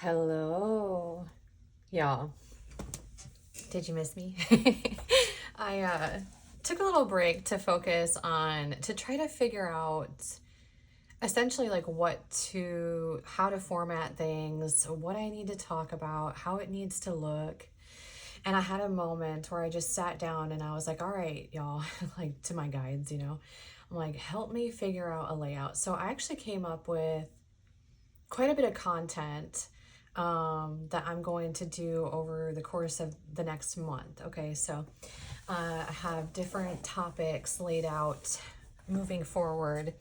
Hello, y'all. Did you miss me? I took a little break to focus on, to try to figure out essentially like how to format things, what I need to talk about, how it needs to look. And I had a moment where I just sat down and I was like, all right, y'all, like to my guides, I'm like, help me figure out a layout. So I actually came up with quite a bit of content that I'm going to do over the course of the next month. Okay, so I have different topics laid out moving forward,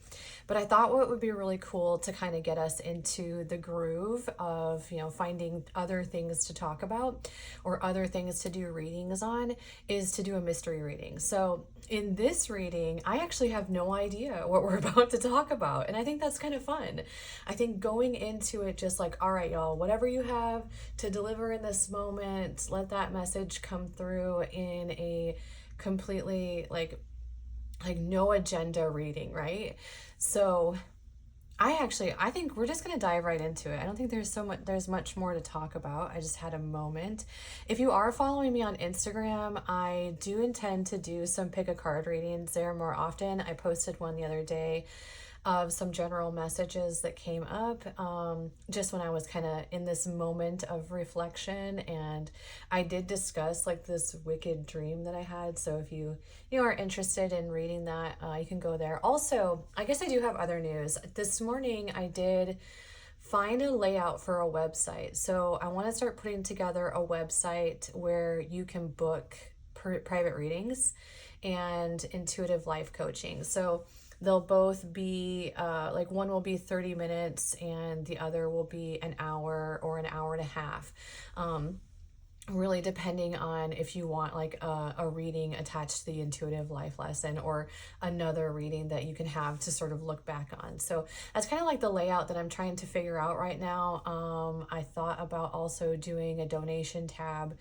but I thought what would be really cool to kind of get us into the groove of finding other things to talk about or other things to do readings on is to do a mystery reading. So in this reading, I actually have no idea what we're about to talk about, and I think that's kind of fun. I think going into it just like, all right, y'all, whatever you have to deliver in this moment, let that message come through in a completely like no agenda reading, right? So I think we're just going to dive right into it. I don't think there's much more to talk about. I just had a moment. If you are following me on Instagram, I do intend to do some pick a card readings there more often. I posted one the other day of some general messages that came up just when I was kind of in this moment of reflection. And I did discuss like this wicked dream that I had. So if you are interested in reading that, you can go there. Also, I guess I do have other news. This morning I did find a layout for a website. So I want to start putting together a website where you can book private readings and intuitive life coaching. So they'll both be like one will be 30 minutes and the other will be an hour or an hour and a half. Really depending on if you want like a reading attached to the intuitive life lesson or another reading that you can have to sort of look back on. So that's kind of like the layout that I'm trying to figure out right now. I thought about also doing a donation tab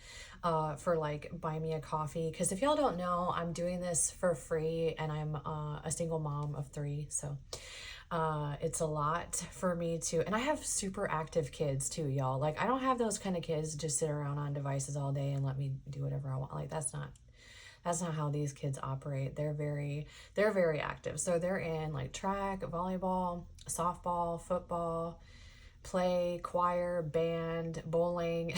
for like buy me a coffee, because if y'all don't know, I'm doing this for free and I'm a single mom of 3, so it's a lot for me to, and I have super active kids too, y'all. Like I don't have those kind of kids just sit around on devices all day and let me do whatever I want. Like that's not how these kids operate. They're very active. So they're in like track, volleyball, softball, football, play, choir, band, bowling,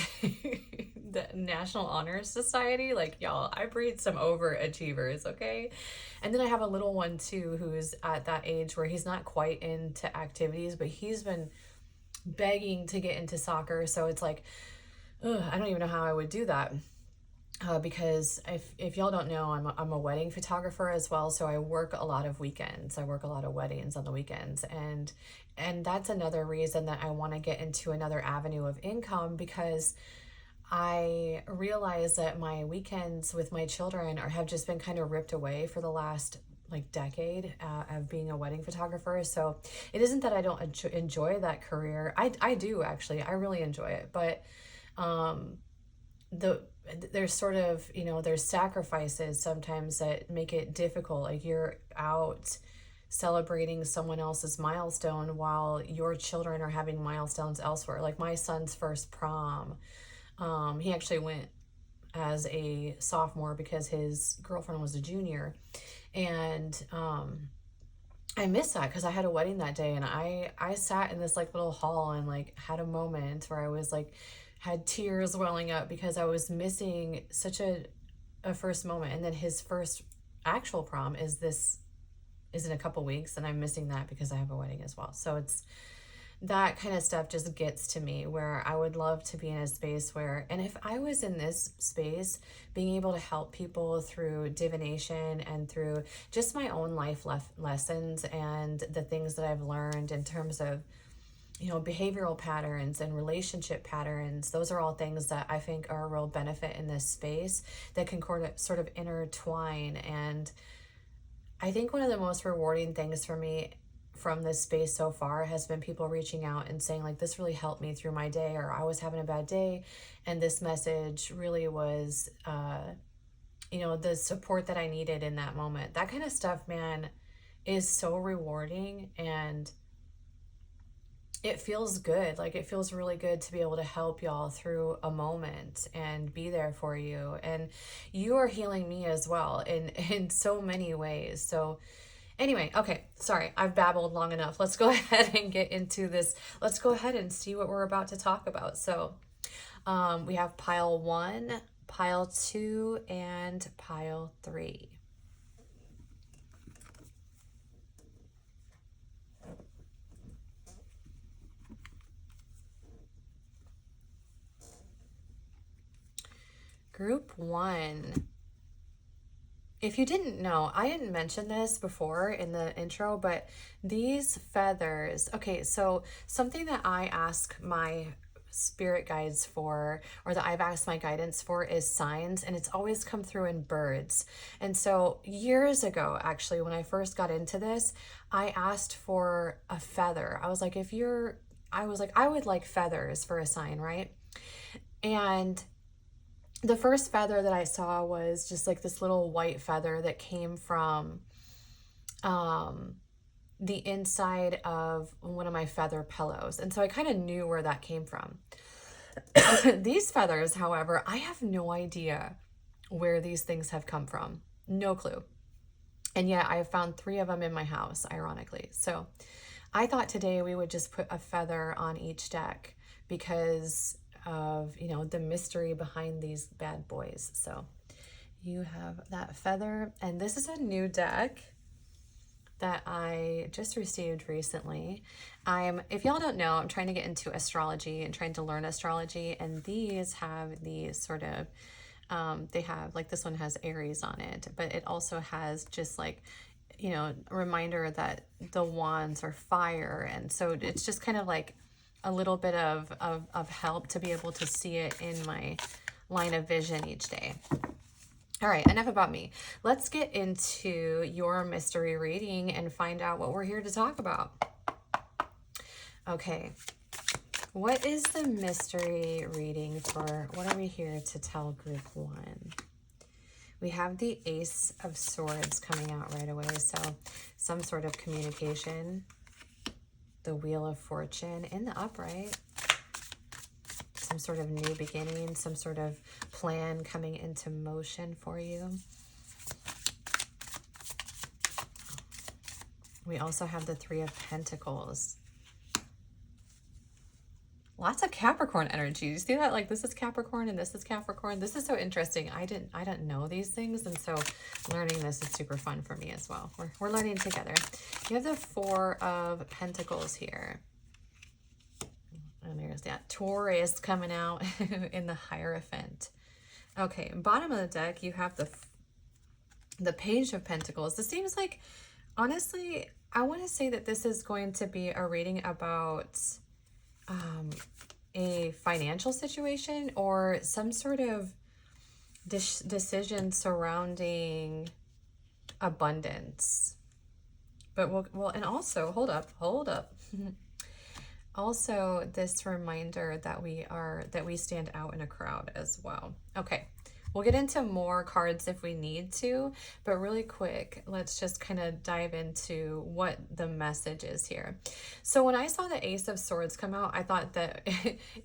the National Honor Society. Like, y'all, I breed some overachievers, okay? And then I have a little one too who's at that age where he's not quite into activities, but he's been begging to get into soccer. So it's like, I don't even know how I would do that. Because if y'all don't know, I'm a wedding photographer as well, so I work a lot of weekends. I work a lot of weddings on the weekends, and that's another reason that I want to get into another avenue of income, because I realize that my weekends with my children have just been kind of ripped away for the last like decade of being a wedding photographer. So it isn't that I don't enjoy that career. I do actually. I really enjoy it, but there's sort of there's sacrifices sometimes that make it difficult. Like you're out celebrating someone else's milestone while your children are having milestones elsewhere. Like my son's first prom, he actually went as a sophomore because his girlfriend was a junior, and I miss that because I had a wedding that day, and I sat in this like little hall and like had a moment where I was like had tears welling up because I was missing such a first moment. And then his first actual prom is in a couple weeks, and I'm missing that because I have a wedding as well. So it's that kind of stuff just gets to me, where I would love to be in a space where, and if I was in this space, being able to help people through divination and through just my own life lessons and the things that I've learned in terms of behavioral patterns and relationship patterns, those are all things that I think are a real benefit in this space that can sort of intertwine. And I think one of the most rewarding things for me from this space so far has been people reaching out and saying like, this really helped me through my day, or I was having a bad day and this message really was the support that I needed in that moment. That kind of stuff, man, is so rewarding. And it feels good. Like, it feels really good to be able to help y'all through a moment and be there for you. And you are healing me as well in so many ways. So anyway, okay, sorry, I've babbled long enough. Let's go ahead and get into this. Let's go ahead and see what we're about to talk about. So we have pile 1, pile 2, and pile 3. Group 1. If you didn't know, I didn't mention this before in the intro, but these feathers, okay, so something that I ask my spirit guides for, or that I've asked my guidance for, is signs, and it's always come through in birds. And so years ago, actually, when I first got into this, I asked for a feather. I was like, I would like feathers for a sign, right? And the first feather that I saw was just like this little white feather that came from the inside of one of my feather pillows. And so I kind of knew where that came from. These feathers, however, I have no idea where these things have come from. No clue. And yet I have found 3 of them in my house, ironically. So I thought today we would just put a feather on each deck because of, you know, the mystery behind these bad boys. So you have that feather, and this is a new deck that I just received recently. If y'all don't know, I'm trying to get into astrology and trying to learn astrology, and these have these sort of they have, like, this one has Aries on it, but it also has just like, you know, a reminder that the wands are fire. And so it's just kind of like a little bit of help to be able to see it in my line of vision each day. All right, enough about me. Let's get into your mystery reading and find out what we're here to talk about. Okay, what is the mystery reading for, what are we here to tell group 1? We have the Ace of Swords coming out right away, so some sort of communication. The Wheel of Fortune in the upright. Some sort of new beginning, some sort of plan coming into motion for you. We also have the 3 of Pentacles. Lots of Capricorn energy. You see that? Like, this is Capricorn and this is Capricorn. This is so interesting. I didn't know these things, and so learning this is super fun for me as well. We're learning together. You have the 4 of Pentacles here. And there's that Taurus coming out in the Hierophant. Okay, bottom of the deck, you have the Page of Pentacles. This seems like, honestly, I want to say that this is going to be a reading about a financial situation or some sort of decision surrounding abundance. But we'll and also, hold up. Also, this reminder that we stand out in a crowd as well. Okay, we'll get into more cards if we need to, but really quick, let's just kind of dive into what the message is here. So when I saw the Ace of Swords come out, I thought that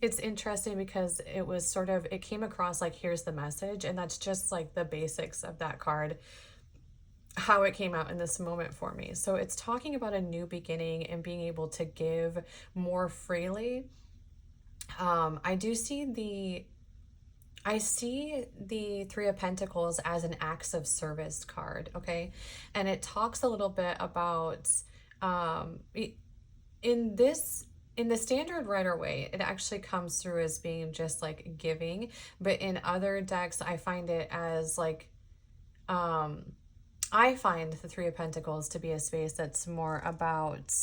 it's interesting because it was sort of, it came across like, here's the message, and that's just like the basics of that card, how it came out in this moment for me. So it's talking about a new beginning and being able to give more freely. I see the 3 of Pentacles as an acts of service card, okay? And it talks a little bit about, in the standard Rider-Waite, it actually comes through as being just like giving, but in other decks, I find it as like, I find the 3 of Pentacles to be a space that's more about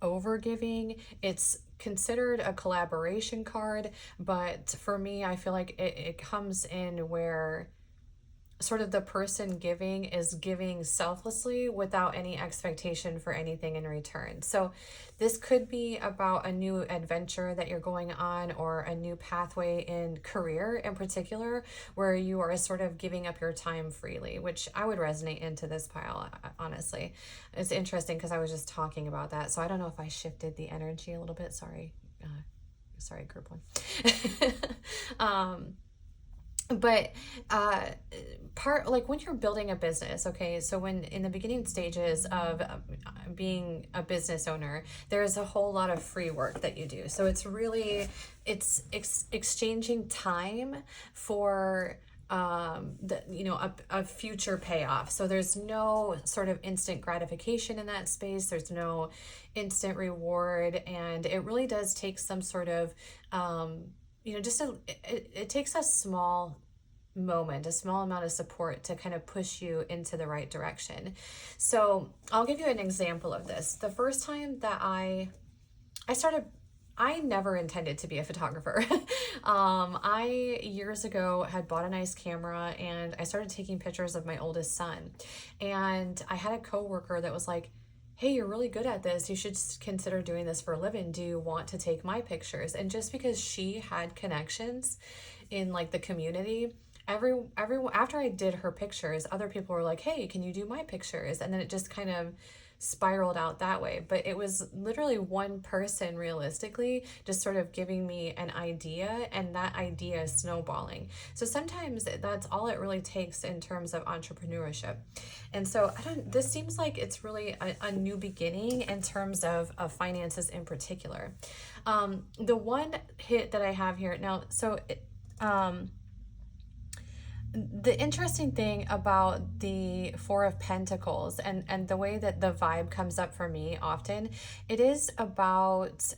overgiving. It's considered a collaboration card, but for me, I feel like it comes in where sort of the person giving is giving selflessly without any expectation for anything in return. So this could be about a new adventure that you're going on, or a new pathway in career in particular, where you are sort of giving up your time freely, which I would resonate into this pile, honestly. It's interesting because I was just talking about that. So I don't know if I shifted the energy a little bit. Sorry, group one. But part, like when you're building a business, okay, so when in the beginning stages of being a business owner, there's a whole lot of free work that you do. So it's really, it's exchanging time for a future payoff. So there's no sort of instant gratification in that space. There's no instant reward, and it really does take some sort of it takes a small moment, a small amount of support to kind of push you into the right direction. So I'll give you an example of this. The first time that I started, I never intended to be a photographer. I years ago had bought a nice camera and I started taking pictures of my oldest son. And I had a coworker that was like, hey, you're really good at this. You should consider doing this for a living. Do you want to take my pictures? And just because she had connections in like the community, everyone after I did her pictures, other people were like, hey, can you do my pictures? And then it just kind of spiraled out that way. But it was literally one person realistically just sort of giving me an idea, and that idea snowballing. So sometimes that's all it really takes in terms of entrepreneurship. And so this seems like it's really a new beginning in terms of finances in particular. The one hit that I have here now, the interesting thing about the Four of Pentacles and the way that the vibe comes up for me often, it is about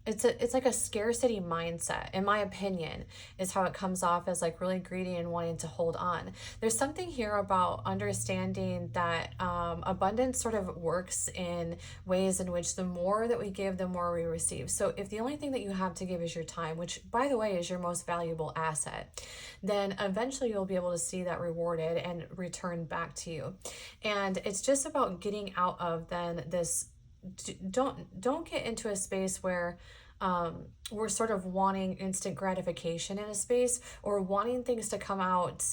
it's like a scarcity mindset, in my opinion, is how it comes off, as like really greedy and wanting to hold on. There's something here about understanding that abundance sort of works in ways in which the more that we give, the more we receive. So if the only thing that you have to give is your time, which by the way is your most valuable asset, then eventually you'll be able to see that rewarded and returned back to you. And it's just about getting out of then this, don't get into a space where we're sort of wanting instant gratification in a space, or wanting things to come out,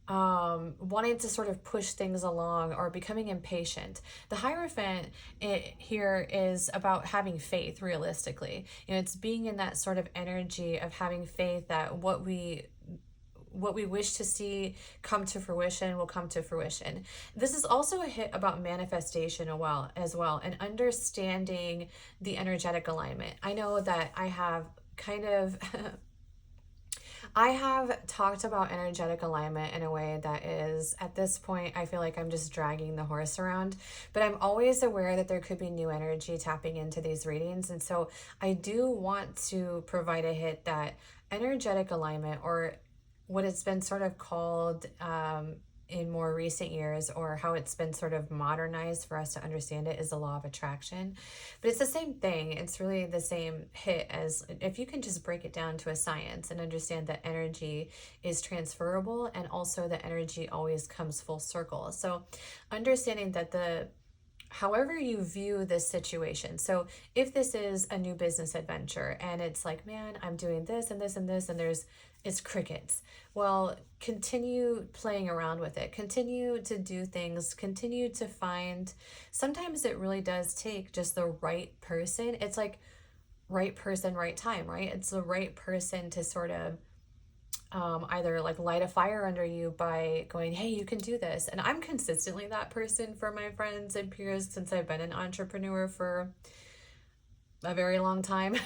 wanting to sort of push things along, or becoming impatient. The Hierophant here is about having faith, realistically. It's being in that sort of energy of having faith that what we wish to see come to fruition will come to fruition. This is also a hit about manifestation as well, and understanding the energetic alignment. I know that I have kind of I have talked about energetic alignment in a way that is, at this point, I feel like I'm just dragging the horse around, but I'm always aware that there could be new energy tapping into these readings. And so I do want to provide a hit that energetic alignment, or what it's been sort of called in more recent years, or how it's been sort of modernized for us to understand it, is the law of attraction. But it's the same thing. It's really the same hit, as if you can just break it down to a science and understand that energy is transferable, and also that energy always comes full circle. So understanding that however you view this situation. So if this is a new business adventure and it's like, man, I'm doing this and this and this, and it's crickets. Well, continue playing around with it. Continue to do things. Continue to find, sometimes it really does take just the right person. It's like right person, right time, right? It's the right person to sort of either like light a fire under you by going, hey, you can do this. And I'm consistently that person for my friends and peers since I've been an entrepreneur for a very long time.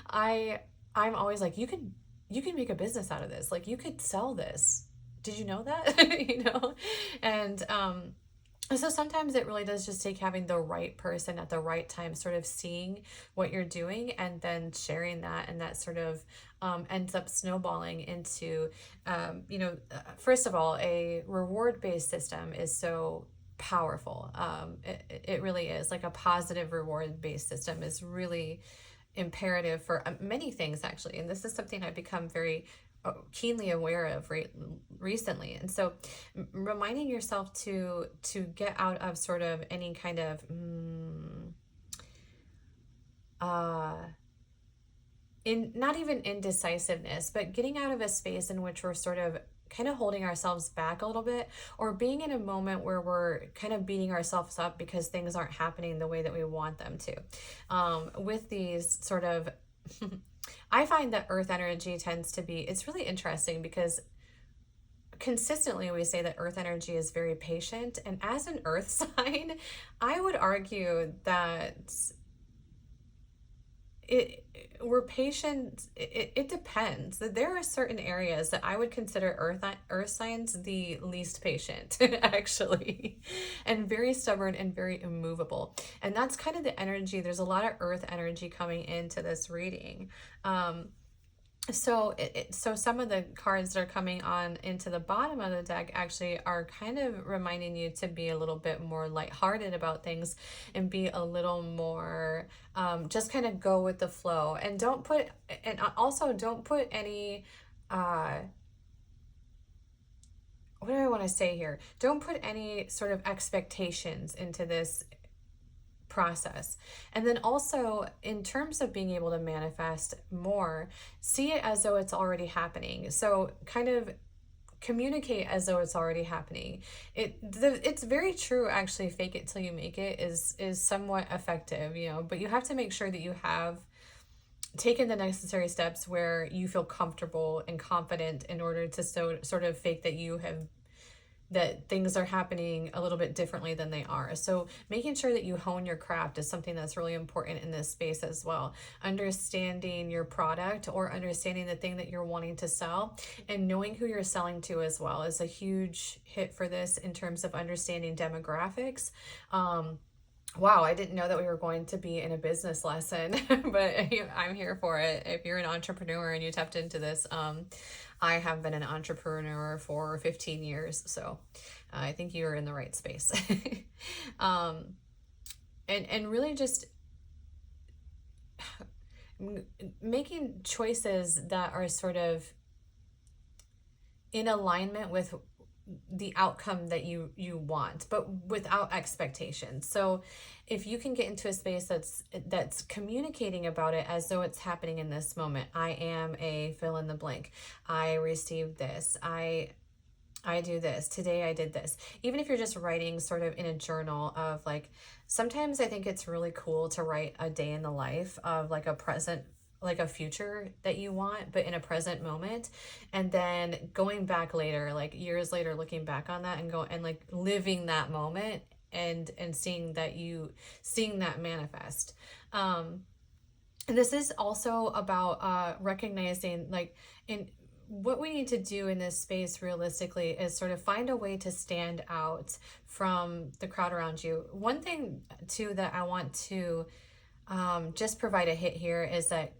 I'm always like, you can make a business out of this. Like, you could sell this. Did you know that? And so sometimes it really does just take having the right person at the right time, sort of seeing what you're doing and then sharing that, and that sort of ends up snowballing into, first of all, a reward-based system is so powerful. It really is. Like, a positive reward-based system is really imperative for many things, actually. And this is something I've become very keenly aware of recently. And so reminding yourself to get out of sort of any kind of in not even indecisiveness, but getting out of a space in which we're sort of kind of holding ourselves back a little bit, or being in a moment where we're kind of beating ourselves up because things aren't happening the way that we want them to. With these sort of, I find that earth energy tends to be, it's really interesting because consistently we say that earth energy is very patient. And as an earth sign, I would argue that we're patient. It depends. There are certain areas that I would consider earth signs the least patient actually, and very stubborn and very immovable. And that's kind of the energy. There's a lot of earth energy coming into this reading. So so some of the cards that are coming on into the bottom of the deck actually are kind of reminding you to be a little bit more lighthearted about things, and be a little more just kind of go with the flow, and also don't put any what do I want to say here? Don't put any sort of expectations into this process. And then also, in terms of being able to manifest more, see it as though it's already happening. So kind of communicate as though it's already happening. It's very true, actually. Fake it till you make it is somewhat effective, but you have to make sure that you have taken the necessary steps where you feel comfortable and confident in order to sort of fake that things are happening a little bit differently than they are. So making sure that you hone your craft is something that's really important in this space as well. Understanding your product, or understanding the thing that you're wanting to sell, and knowing who you're selling to as well is a huge hit for this in terms of understanding demographics. Wow, I didn't know that we were going to be in a business lesson, but I'm here for it. If you're an entrepreneur and you tapped into this, I have been an entrepreneur for 15 years, so I think you're in the right space. And really just making choices that are sort of in alignment with the outcome that you want, but without expectations. So if you can get into a space that's communicating about it as though it's happening in this moment. I am a fill in the blank. I received this. I do this. Today I did this. Even if you're just writing sort of in a journal of like, sometimes I think it's really cool to write a day in the life of like a present, like a future that you want, but in a present moment, and then going back later, like years later, looking back on that and like living that moment, and seeing that manifest. And this is also about recognizing, like, in what we need to do in this space realistically is sort of find a way to stand out from the crowd around you. One thing too that I want to just provide a hit here is that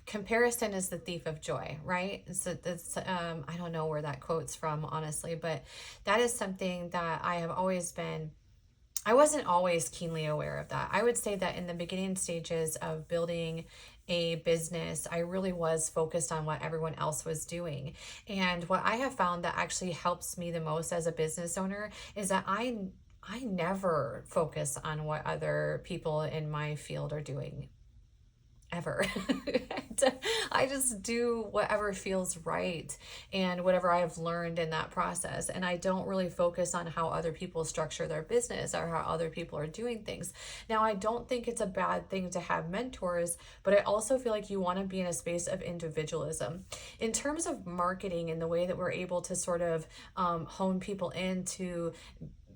comparison is the thief of joy, right? So that's I don't know where that quote's from, honestly, but that is something that I wasn't always keenly aware of that. I would say that in the beginning stages of building a business, I really was focused on what everyone else was doing. And what I have found that actually helps me the most as a business owner is that I never focus on what other people in my field are doing. Ever. I just do whatever feels right and whatever I've learned in that process. And I don't really focus on how other people structure their business or how other people are doing things. Now, I don't think it's a bad thing to have mentors, but I also feel like you want to be in a space of individualism. In terms of marketing and the way that we're able to sort of hone people into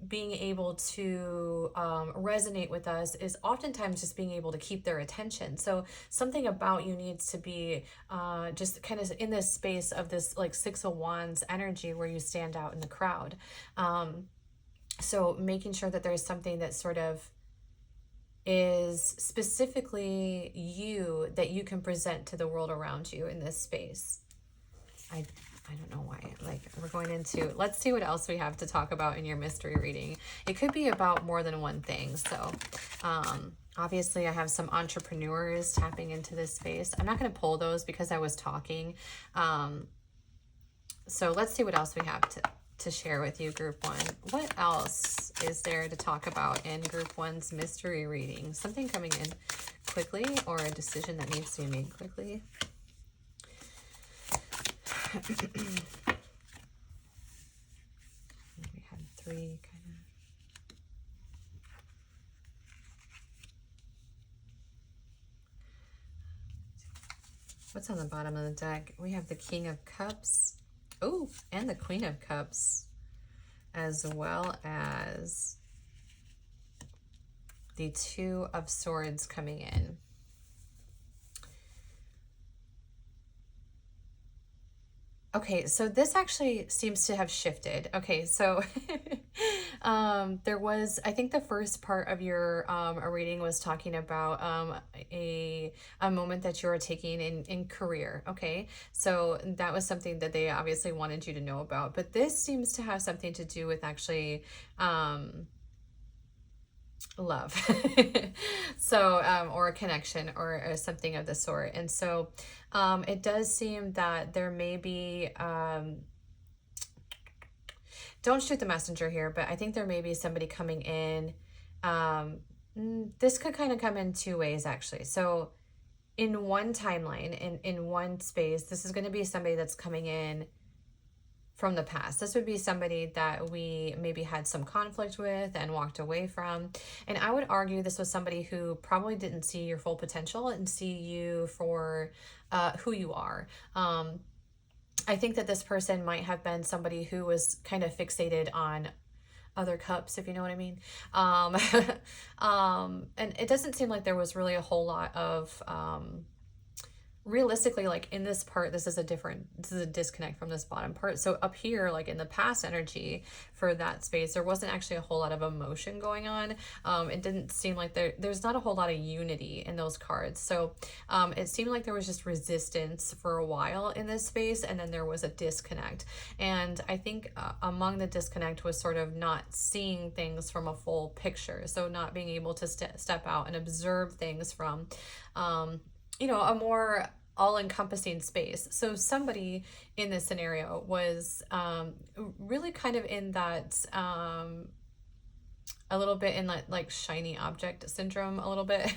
being able to resonate with us is oftentimes just being able to keep their attention. So something about you needs to be just kind of in this space of this like Six of Wands energy where you stand out in the crowd. So making sure that there's something that sort of is specifically you that you can present to the world around you in this space. I I don't know why. Like, we're going into, let's see what else we have to talk about in your mystery reading. It could be about more than one thing. So, obviously, I have some entrepreneurs tapping into this space. I'm not going to pull those because I was talking. So let's see what else we have to share with you, Group 1. What else is there to talk about in Group 1's mystery reading? Something coming in quickly, or a decision that needs to be made quickly. We had 3 kind of. What's on the bottom of the deck? We have the King of Cups. Oh, and the Queen of Cups, as well as the Two of Swords coming in. Okay, so this actually seems to have shifted. Okay, so there was, I think the first part of your reading was talking about a moment that you were taking in career. Okay, so that was something that they obviously wanted you to know about. But this seems to have something to do with actually love. So or a connection, or something of the sort. And so it does seem that there may be don't shoot the messenger here, but I think there may be somebody coming in. This could kind of come in 2 ways, actually. So in one timeline, in one space, this is going to be somebody that's coming in from the past. This would be somebody that we maybe had some conflict with and walked away from. And I would argue this was somebody who probably didn't see your full potential and see you for who you are. I think that this person might have been somebody who was kind of fixated on other cups, if you know what I mean. And it doesn't seem like there was really a whole lot of realistically, like in this part, this is a disconnect from this bottom part. So up here, like in the past energy for that space, there wasn't actually a whole lot of emotion going on. It didn't seem like there's not a whole lot of unity in those cards. So it seemed like there was just resistance for a while in this space, and then there was a disconnect. And I think among the disconnect was sort of not seeing things from a full picture. So not being able to step out and observe things from a more all-encompassing space. So somebody in this scenario was really kind of in that a little bit in that like shiny object syndrome a little bit,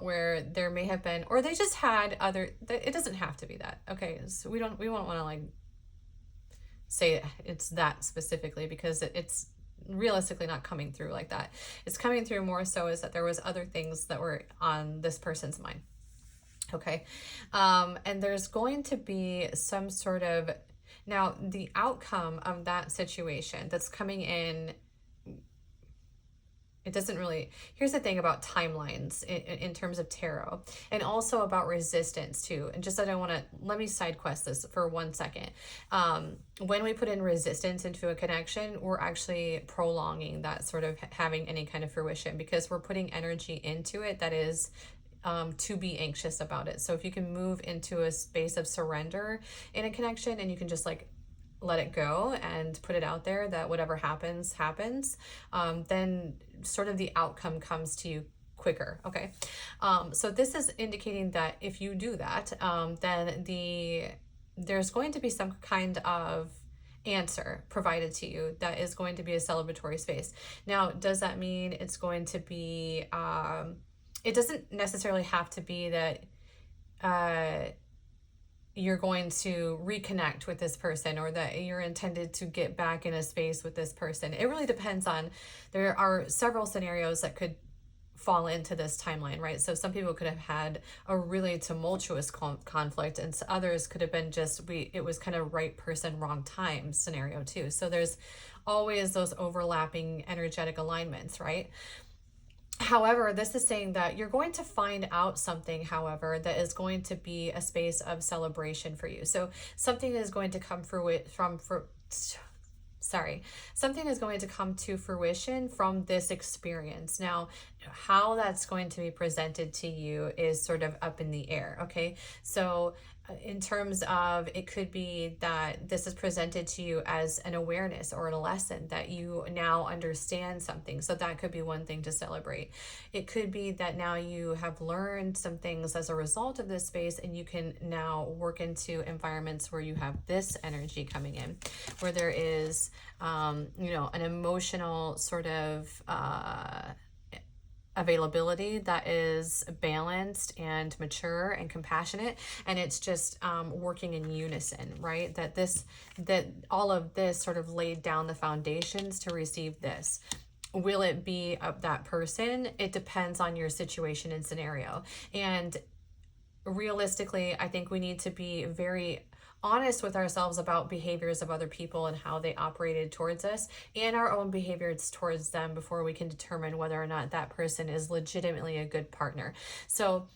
where there may have been, or they just had other, it doesn't have to be that. Okay, so we won't want to like say it's that specifically, because it's realistically not coming through like that. It's coming through more so is that there was other things that were on this person's mind. Okay. And there's going to be some sort of, now the outcome of that situation that's coming in, it doesn't really, here's the thing about timelines in terms of tarot, and also about resistance too. And just, let me side quest this for 1 second. When we put in resistance into a connection, we're actually prolonging that sort of having any kind of fruition, because we're putting energy into it that is to be anxious about it. So if you can move into a space of surrender in a connection, and you can just like let it go and put it out there that whatever happens, then sort of the outcome comes to you quicker. Okay. So this is indicating that if you do that, then there's going to be some kind of answer provided to you that is going to be a celebratory space. Now, does that mean it's going to be, it doesn't necessarily have to be that you're going to reconnect with this person, or that you're intended to get back in a space with this person. It really depends on, there are several scenarios that could fall into this timeline, right? So some people could have had a really tumultuous conflict, and others could have been just, it was kind of right person, wrong time scenario too. So there's always those overlapping energetic alignments, right? However, this is saying that you're going to find out something, however, that is going to be a space of celebration for you. So something is going to come something is going to come to fruition from this experience. Now, how that's going to be presented to you is sort of up in the air. Okay, so in terms of, it could be that this is presented to you as an awareness or a lesson that you now understand something. So that could be one thing to celebrate. It could be that now you have learned some things as a result of this space, and you can now work into environments where you have this energy coming in, where there is, you know, an emotional sort of availability that is balanced and mature and compassionate, and it's just working in unison, right? That all of this sort of laid down the foundations to receive this. Will it be of that person? It depends on your situation and scenario. And realistically, I think we need to be very honest with ourselves about behaviors of other people and how they operated towards us, and our own behaviors towards them, before we can determine whether or not that person is legitimately a good partner. So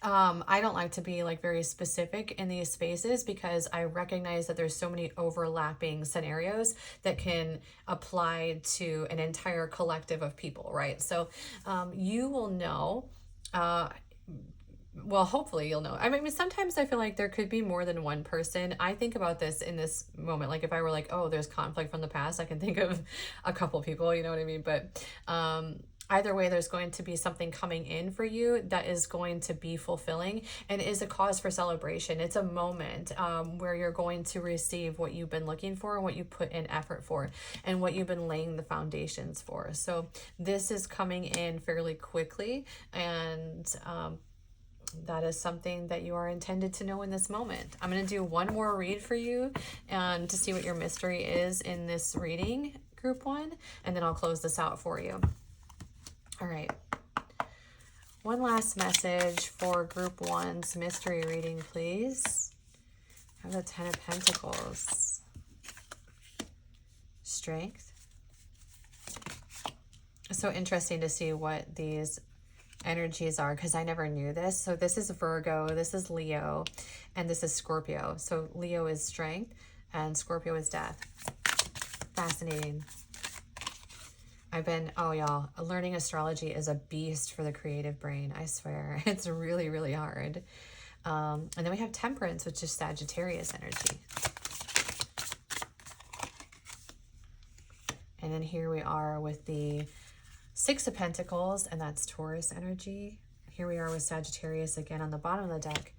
I don't like to be like very specific in these spaces, because I recognize that there's so many overlapping scenarios that can apply to an entire collective of people, right? So you will know, well, hopefully you'll know. I mean, sometimes I feel like there could be more than one person. I think about this in this moment. Like if I were like, oh, there's conflict from the past, I can think of a couple people, you know what I mean? But either way, there's going to be something coming in for you that is going to be fulfilling and is a cause for celebration. It's a moment where you're going to receive what you've been looking for and what you put in effort for and what you've been laying the foundations for. So this is coming in fairly quickly, and that is something that you are intended to know in this moment. I'm going to do one more read for you and to see what your mystery is in this reading, group one, and then I'll close this out for you. All right. One last message for group one's mystery reading, please. I have the 10 of Pentacles. Strength. So interesting to see what these energies are, because I never knew this. So this is Virgo, this is Leo, and this is Scorpio. So Leo is strength and Scorpio is death. Fascinating. I've been, oh y'all, learning astrology is a beast for the creative brain. I swear, it's really, really hard. And then we have Temperance, which is Sagittarius energy. And then here we are with the 6 of Pentacles, and that's Taurus energy. Here we are with Sagittarius again on the bottom of the deck.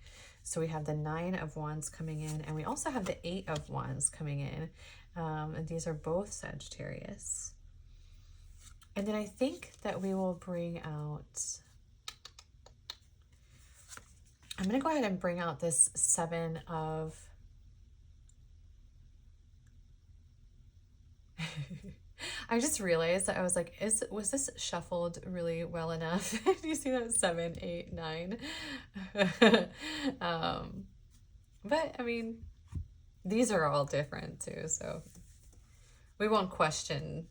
So we have the 9 of Wands coming in, and we also have the 8 of Wands coming in. And these are both Sagittarius. And then I think that we will bring out, I'm going to go ahead and bring out this 7 of, I just realized that I was like, was this shuffled really well enough? Do you see that? 7, 8, 9. But I mean, these are all different too, so we won't question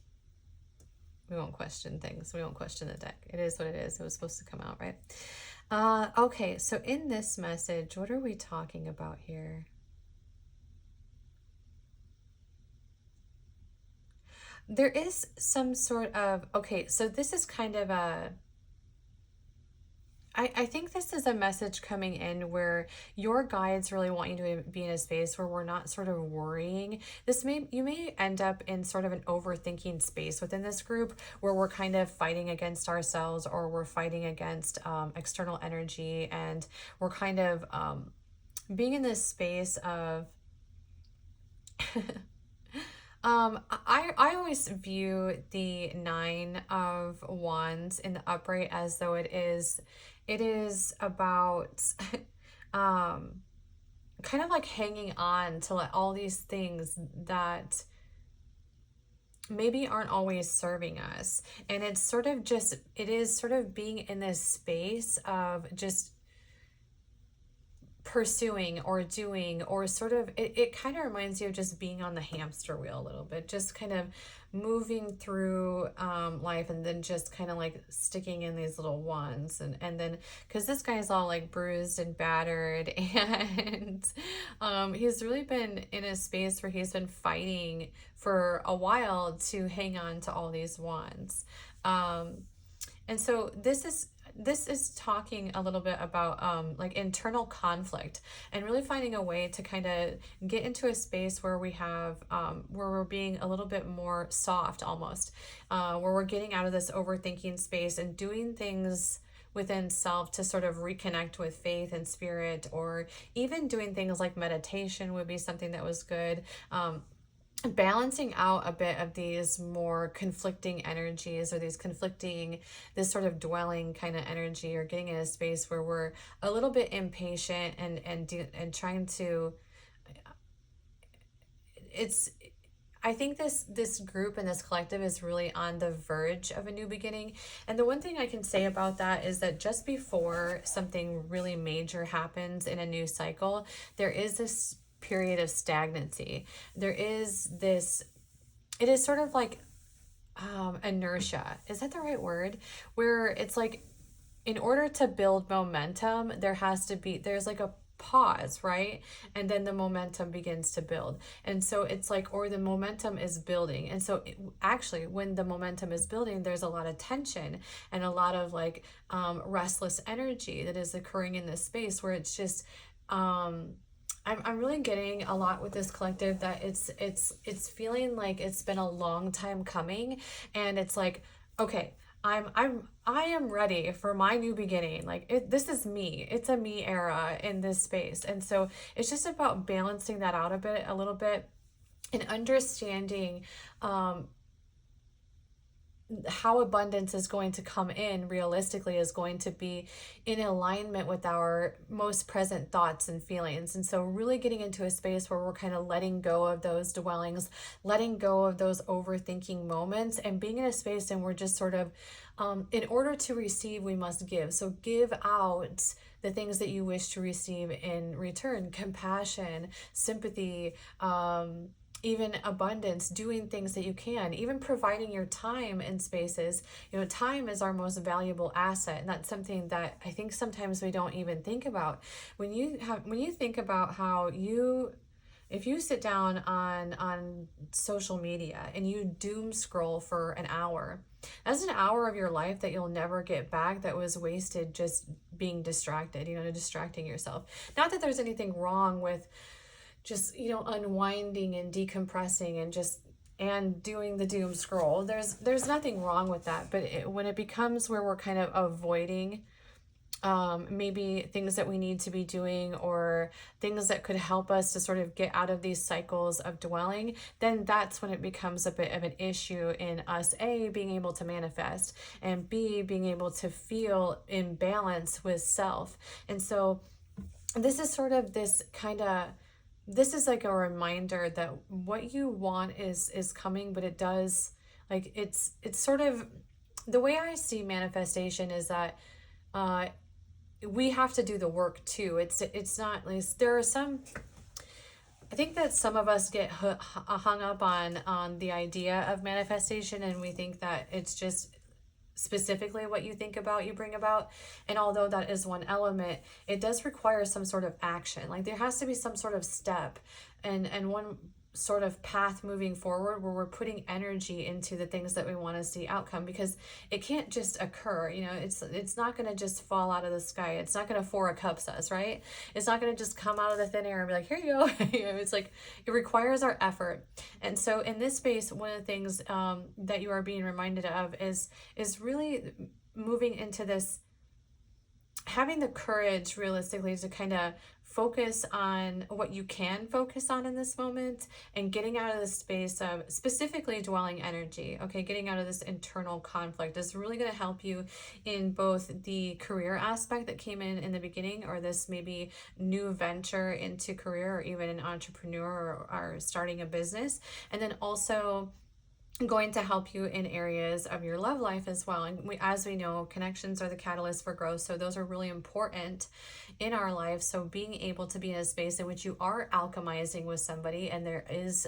things. We won't question the deck. It is what it is. It was supposed to come out, right? Okay, so in this message, what are we talking about here? There is some sort of, okay, so this is kind of a, I think this is a message coming in where your guides really want you to be in a space where we're not sort of worrying. You may end up in sort of an overthinking space within this group where we're kind of fighting against ourselves, or we're fighting against external energy, and we're kind of being in this space of I always view the 9 of Wands in the upright as though it is about kind of like hanging on to let all these things that maybe aren't always serving us. And it's sort of just, it is sort of being in this space of just pursuing or doing, or sort of, it kind of reminds you of just being on the hamster wheel a little bit, just kind of moving through life, and then just kind of like sticking in these little ones, and then because this guy's all like bruised and battered, and he's really been in a space where he's been fighting for a while to hang on to all these wands. And so this is talking a little bit about like internal conflict, and really finding a way to kind of get into a space where we have where we're being a little bit more soft, almost where we're getting out of this overthinking space and doing things within self to sort of reconnect with faith and spirit, or even doing things like meditation would be something that was good. Balancing out a bit of these more conflicting energies, or this sort of dwelling kind of energy, or getting in a space where we're a little bit impatient and trying to, it's, I think this group and this collective is really on the verge of a new beginning. And the one thing I can say about that is that just before something really major happens in a new cycle, there is this period of stagnancy. There is this, it is sort of like inertia. Is that the right word? Where it's like, in order to build momentum, there's like a pause, right? And then the momentum begins to build. And so it's like, or the momentum is building. And so actually, when the momentum is building, there's a lot of tension and a lot of like restless energy that is occurring in this space, where it's just, I'm really getting a lot with this collective that it's feeling like it's been a long time coming, and it's like, okay, I am ready for my new beginning. Like this is me. It's a me era in this space. And so it's just about balancing that out a little bit, and understanding how abundance is going to come in realistically is going to be in alignment with our most present thoughts and feelings. And so really getting into a space where we're kind of letting go of those dwellings, letting go of those overthinking moments, and being in a space and we're just sort of, in order to receive, we must give. So give out the things that you wish to receive in return: compassion, sympathy, even abundance, doing things that you can, even providing your time in spaces. Time is our most valuable asset, and that's something that I think sometimes we don't even think about. When you think about how if you sit down on social media and you doom scroll for an hour, that's an hour of your life that you'll never get back, that was wasted just being distracted, distracting yourself. Not that there's anything wrong with just unwinding and decompressing and doing the doom scroll. There's nothing wrong with that. But when it becomes where we're kind of avoiding maybe things that we need to be doing, or things that could help us to sort of get out of these cycles of dwelling, then that's when it becomes a bit of an issue in us, A, being able to manifest, and B, being able to feel in balance with self. And so this is sort of this is like a reminder that what you want is coming, but it does, like, it's sort of, the way I see manifestation is that we have to do the work too. It's not, like, there are some, I think that some of us get hung up on the idea of manifestation, and we think that it's just specifically what you think about, you bring about. And although that is one element, it does require some sort of action. Like there has to be some sort of step and one sort of path moving forward, where we're putting energy into the things that we want to see outcome, because it can't just occur. It's not going to just fall out of the sky. It's not going to Four of Cups us, right? It's not going to just come out of the thin air and be like, here you go. It's like, it requires our effort. And so in this space, one of the things that you are being reminded of is really moving into this, having the courage realistically to kind of focus on what you can focus on in this moment, and getting out of the space of specifically dwelling energy. Okay, getting out of this internal conflict is really going to help you in both the career aspect that came in the beginning, or this maybe new venture into career, or even an entrepreneur, or starting a business, and then also going to help you in areas of your love life as well. And as we know, connections are the catalyst for growth, so those are really important in our life. So being able to be in a space in which you are alchemizing with somebody, and there is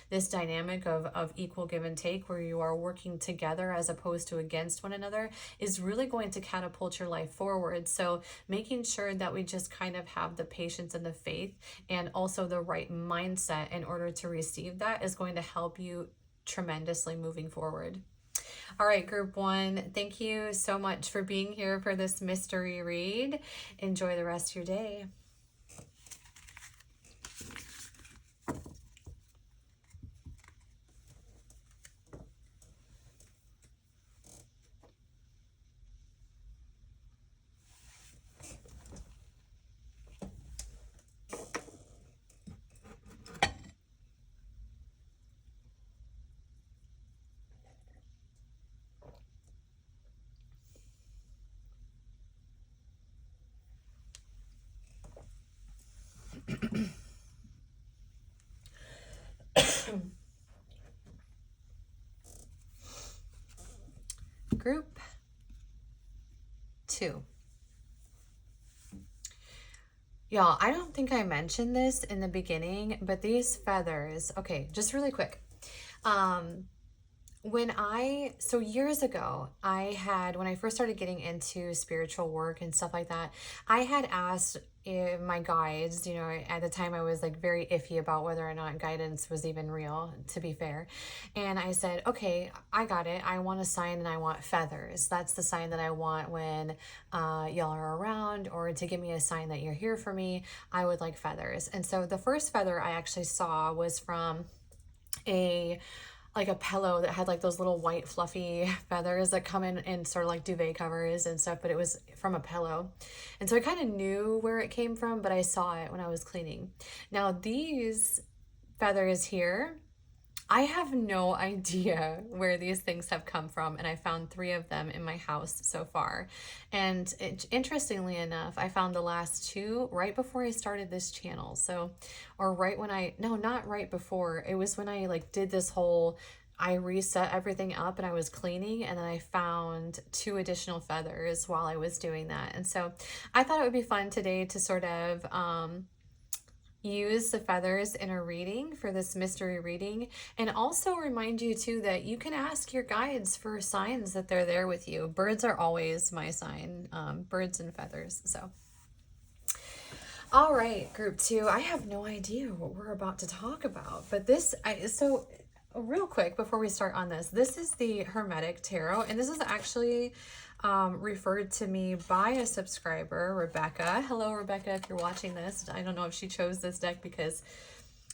this dynamic of equal give and take, where you are working together as opposed to against one another, is really going to catapult your life forward. So making sure that we just kind of have the patience and the faith, and also the right mindset in order to receive that, is going to help you tremendously moving forward. All right, group one, thank you so much for being here for this mystery read. Enjoy the rest of your day. Group two. Y'all, I don't think I mentioned this in the beginning, but these feathers, okay, just really quick. So years ago, when I first started getting into spiritual work and stuff like that, I had asked my guides, at the time I was like very iffy about whether or not guidance was even real, to be fair. And I said, okay, I got it. I want a sign and I want feathers. That's the sign that I want when y'all are around, or to give me a sign that you're here for me. I would like feathers. And so the first feather I actually saw was from a pillow that had like those little white fluffy feathers that come in sort of like duvet covers and stuff, but it was from a pillow. And so I kind of knew where it came from, but I saw it when I was cleaning. Now these feathers here, I have no idea where these things have come from, and I found 3 of them in my house so far. And interestingly enough, I found the last 2 right before I started this channel. So, or right when no, not right before. It was when I did this whole, I reset everything up and I was cleaning, and then I found 2 additional feathers while I was doing that. And so I thought it would be fun today to sort of, use the feathers in a reading for this mystery reading, and also remind you too that you can ask your guides for signs that they're there with you. Birds are always my sign, birds and feathers. So all right, group 2, I have no idea what we're about to talk about, but so real quick before we start on this is the Hermetic Tarot, and this is actually referred to me by a subscriber, Rebecca. Hello, Rebecca, if you're watching this. I don't know if she chose this deck because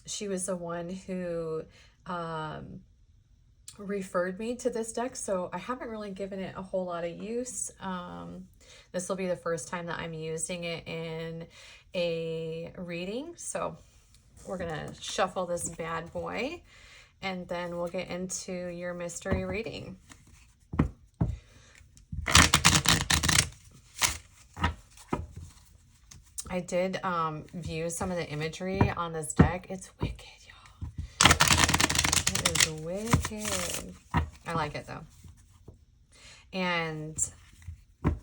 she was the one who referred me to this deck, so I haven't really given it a whole lot of use. This will be the first time that I'm using it in a reading, so we're gonna shuffle this bad boy, and then we'll get into your mystery reading. I did view some of the imagery on this deck. It's wicked, y'all. It is wicked. I like it though. And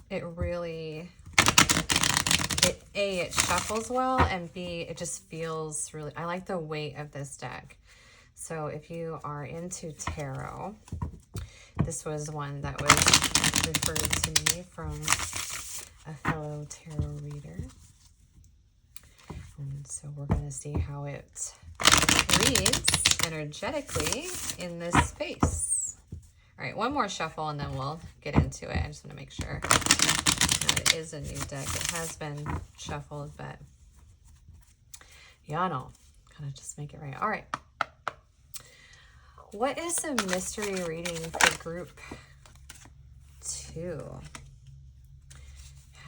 it really, it shuffles well, and B, it just feels really, I like the weight of this deck. So if you are into tarot, this was one that was referred to me from a fellow tarot reader. And so we're going to see how it reads energetically in this space. All right, one more shuffle and then we'll get into it. I just want to make sure. Now, it is a new deck. It has been shuffled, but y'all know, kind of just make it right. All right. What is a mystery reading for group 2?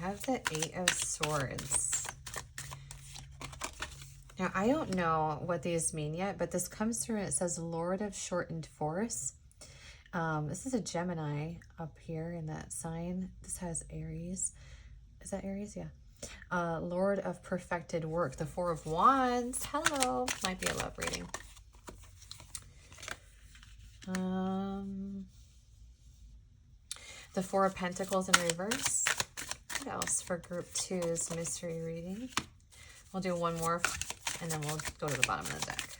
Have the 8 of Swords. Now, I don't know what these mean yet, but this comes through and it says Lord of Shortened Force. This is a Gemini up here in that sign. This has Aries. Is that Aries? Yeah. Lord of Perfected Work. The 4 of Wands. Hello. Might be a love reading. The 4 of Pentacles in reverse. What else for group 2's mystery reading? We'll do one more and then we'll go to the bottom of the deck.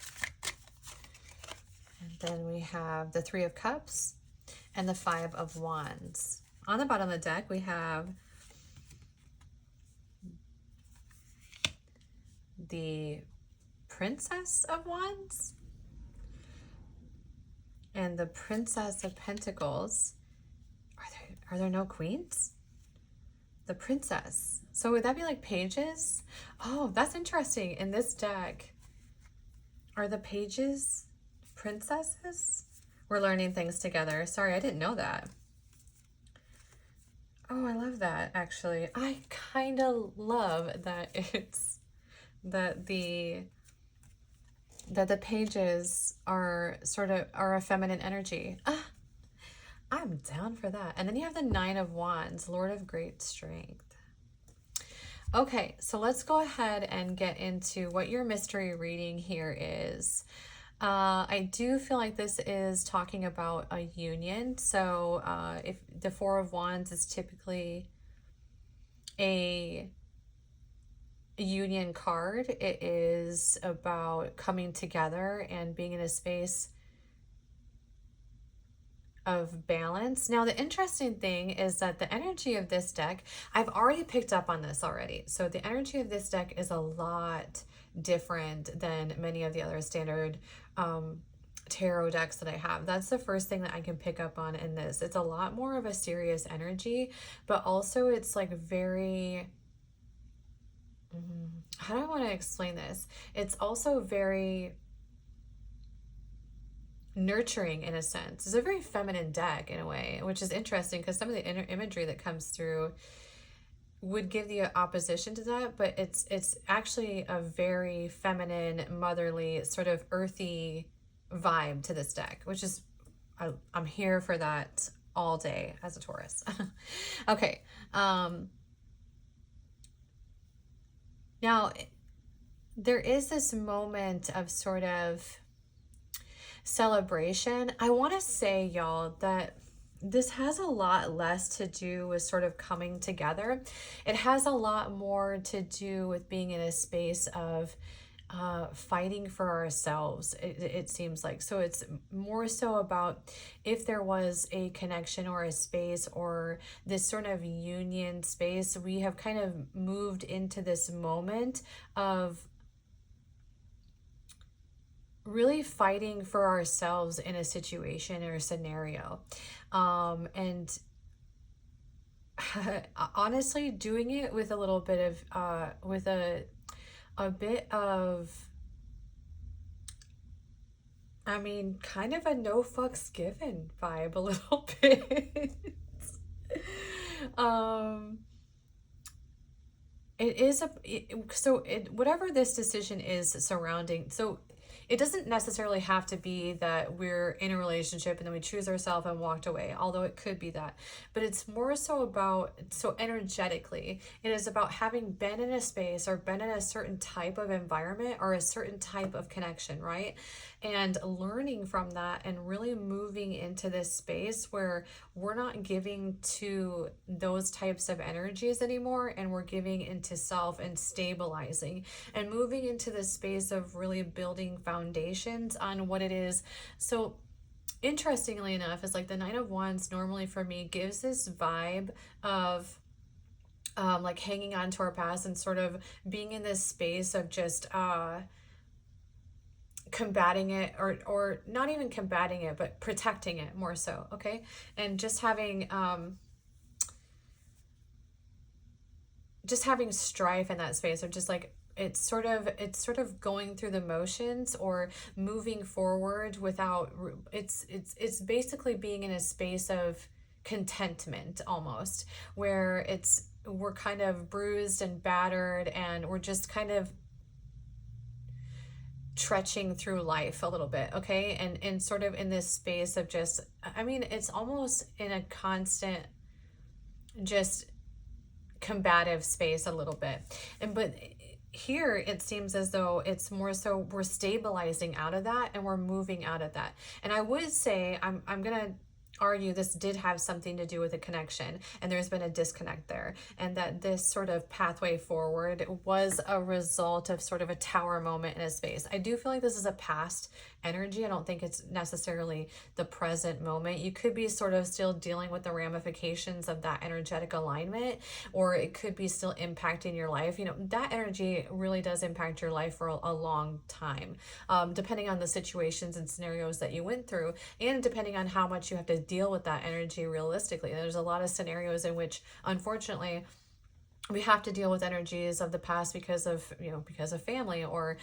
And then we have the 3 of Cups and the 5 of Wands. On the bottom of the deck, we have the Princess of Wands and the Princess of Pentacles. Are there no queens? The Princess. So would that be like pages? Oh, that's interesting. In this deck, are the pages princesses? We're learning things together. Sorry, I didn't know that. Oh, I love that, actually. I kind of love that it's that the pages are a feminine energy. Ah, I'm down for that. And then you have the Nine of Wands, Lord of Great Strength. Okay, so let's go ahead and get into what your mystery reading here is. I do feel like this is talking about a union. So if the Four of Wands is typically a union card, it is about coming together and being in a space of balance. Now, the interesting thing is that the energy of this deck, I've already picked up on this already. So the energy of this deck is a lot different than many of the other standard tarot decks that I have. That's the first thing that I can pick up on in this. It's a lot more of a serious energy, but also it's like very, how do I want to explain this? It's also very nurturing in a sense. It's a very feminine deck in a way, which is interesting because some of the imagery that comes through would give the opposition to that, but it's actually a very feminine, motherly, sort of earthy vibe to this deck, which is, I'm here for that all day as a Taurus. Okay. Now, there is this moment of sort of celebration. I want to say, y'all, that this has a lot less to do with sort of coming together. It has a lot more to do with being in a space of fighting for ourselves, it seems like. So it's more so about if there was a connection or a space or this sort of union space, we have kind of moved into this moment of really fighting for ourselves in a situation or a scenario. And honestly, doing it with a little bit of, with a bit of, I mean, kind of a no fucks given vibe a little bit. It is whatever this decision is surrounding, so it doesn't necessarily have to be that we're in a relationship and then we choose ourselves and walked away, although it could be that. But it's more so about, so energetically, it is about having been in a space or been in a certain type of environment or a certain type of connection, right? And learning from that and really moving into this space where we're not giving to those types of energies anymore, and we're giving into self and stabilizing and moving into this space of really building foundations on what it is. So interestingly enough, is like the Nine of Wands normally for me gives this vibe of like hanging on to our past and sort of being in this space of just combating it, or not even combating it, but protecting it more so. Okay. And just having strife in that space, or just like it's sort of going through the motions or moving forward without, it's basically being in a space of contentment almost, where we're kind of bruised and battered and we're just kind of tretching through life a little bit. Okay. And sort of in this space of just, I mean, it's almost in a constant just combative space a little bit. But here it seems as though it's more so we're stabilizing out of that and we're moving out of that. And I would say I'm gonna argue this did have something to do with a connection, and there's been a disconnect there, and that this sort of pathway forward was a result of sort of a tower moment in a space. I do feel like this is a past energy. I don't think it's necessarily the present moment. You could be sort of still dealing with the ramifications of that energetic alignment, or it could be still impacting your life. You know, that energy really does impact your life for a long time, depending on the situations and scenarios that you went through, and depending on how much you have to deal with that energy realistically. There's a lot of scenarios in which, unfortunately, we have to deal with energies of the past because of, you know, because of family, or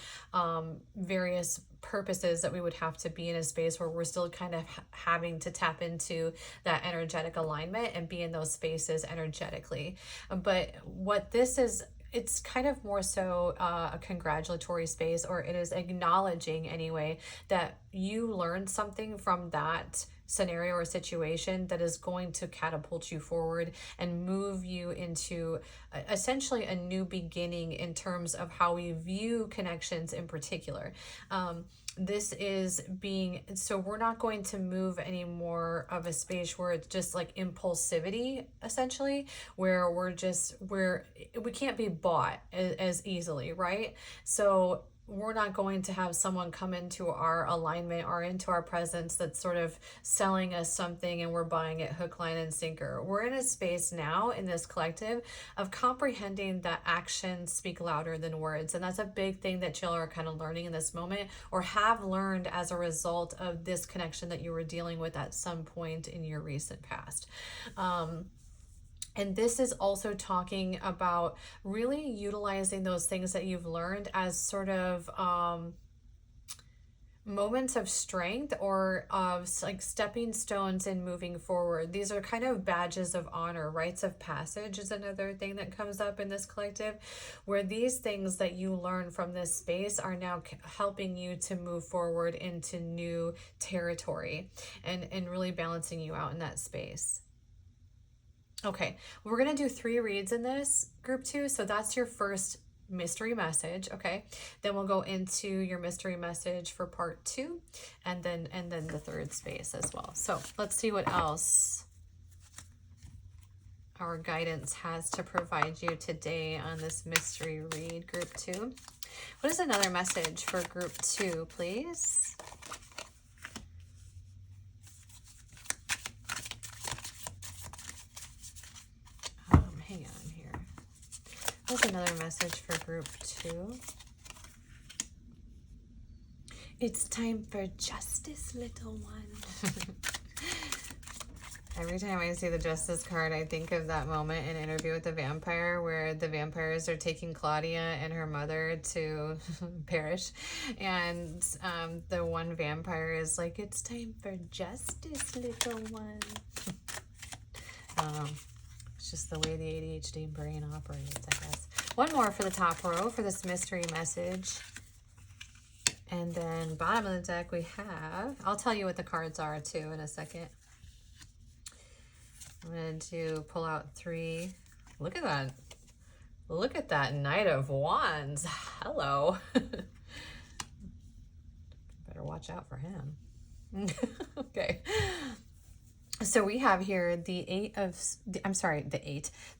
various purposes that we would have to be in a space where we're still kind of having to tap into that energetic alignment and be in those spaces energetically. But what this is, it's kind of more so a congratulatory space, or it is acknowledging anyway that you learned something from that scenario or situation that is going to catapult you forward and move you into essentially a new beginning in terms of how we view connections in particular. This is being, so we're not going to move any more of a space where it's just like impulsivity, essentially, where we can't be bought as easily, right? So we're not going to have someone come into our alignment or into our presence that's sort of selling us something and we're buying it hook, line, and sinker. We're in a space now in this collective of comprehending that actions speak louder than words. And that's a big thing that y'all are kind of learning in this moment, or have learned as a result of this connection that you were dealing with at some point in your recent past. And this is also talking about really utilizing those things that you've learned as sort of moments of strength, or of like stepping stones in moving forward. These are kind of badges of honor. Rites of passage is another thing that comes up in this collective, where these things that you learn from this space are now helping you to move forward into new territory, and really balancing you out in that space. Okay, we're going to do 3 reads in this group 2. So that's your first mystery message. Okay, then we'll go into your mystery message for part 2, and then the third space as well. So let's see what else our guidance has to provide you today on this mystery read, group 2. What is another message for group 2, please? Hang on here. What's another message for group 2? It's time for justice, little one. Every time I see the justice card, I think of that moment in Interview with the Vampire where the vampires are taking Claudia and her mother to perish. And the one vampire is like, it's time for justice, little one. It's just the way the ADHD brain operates, I guess. One more for the top row for this mystery message. And then bottom of the deck we have, I'll tell you what the cards are too in a second. I'm going to pull out 3. Look at that. Look at that Knight of Wands. Hello. Better watch out for him. Okay. So we have here the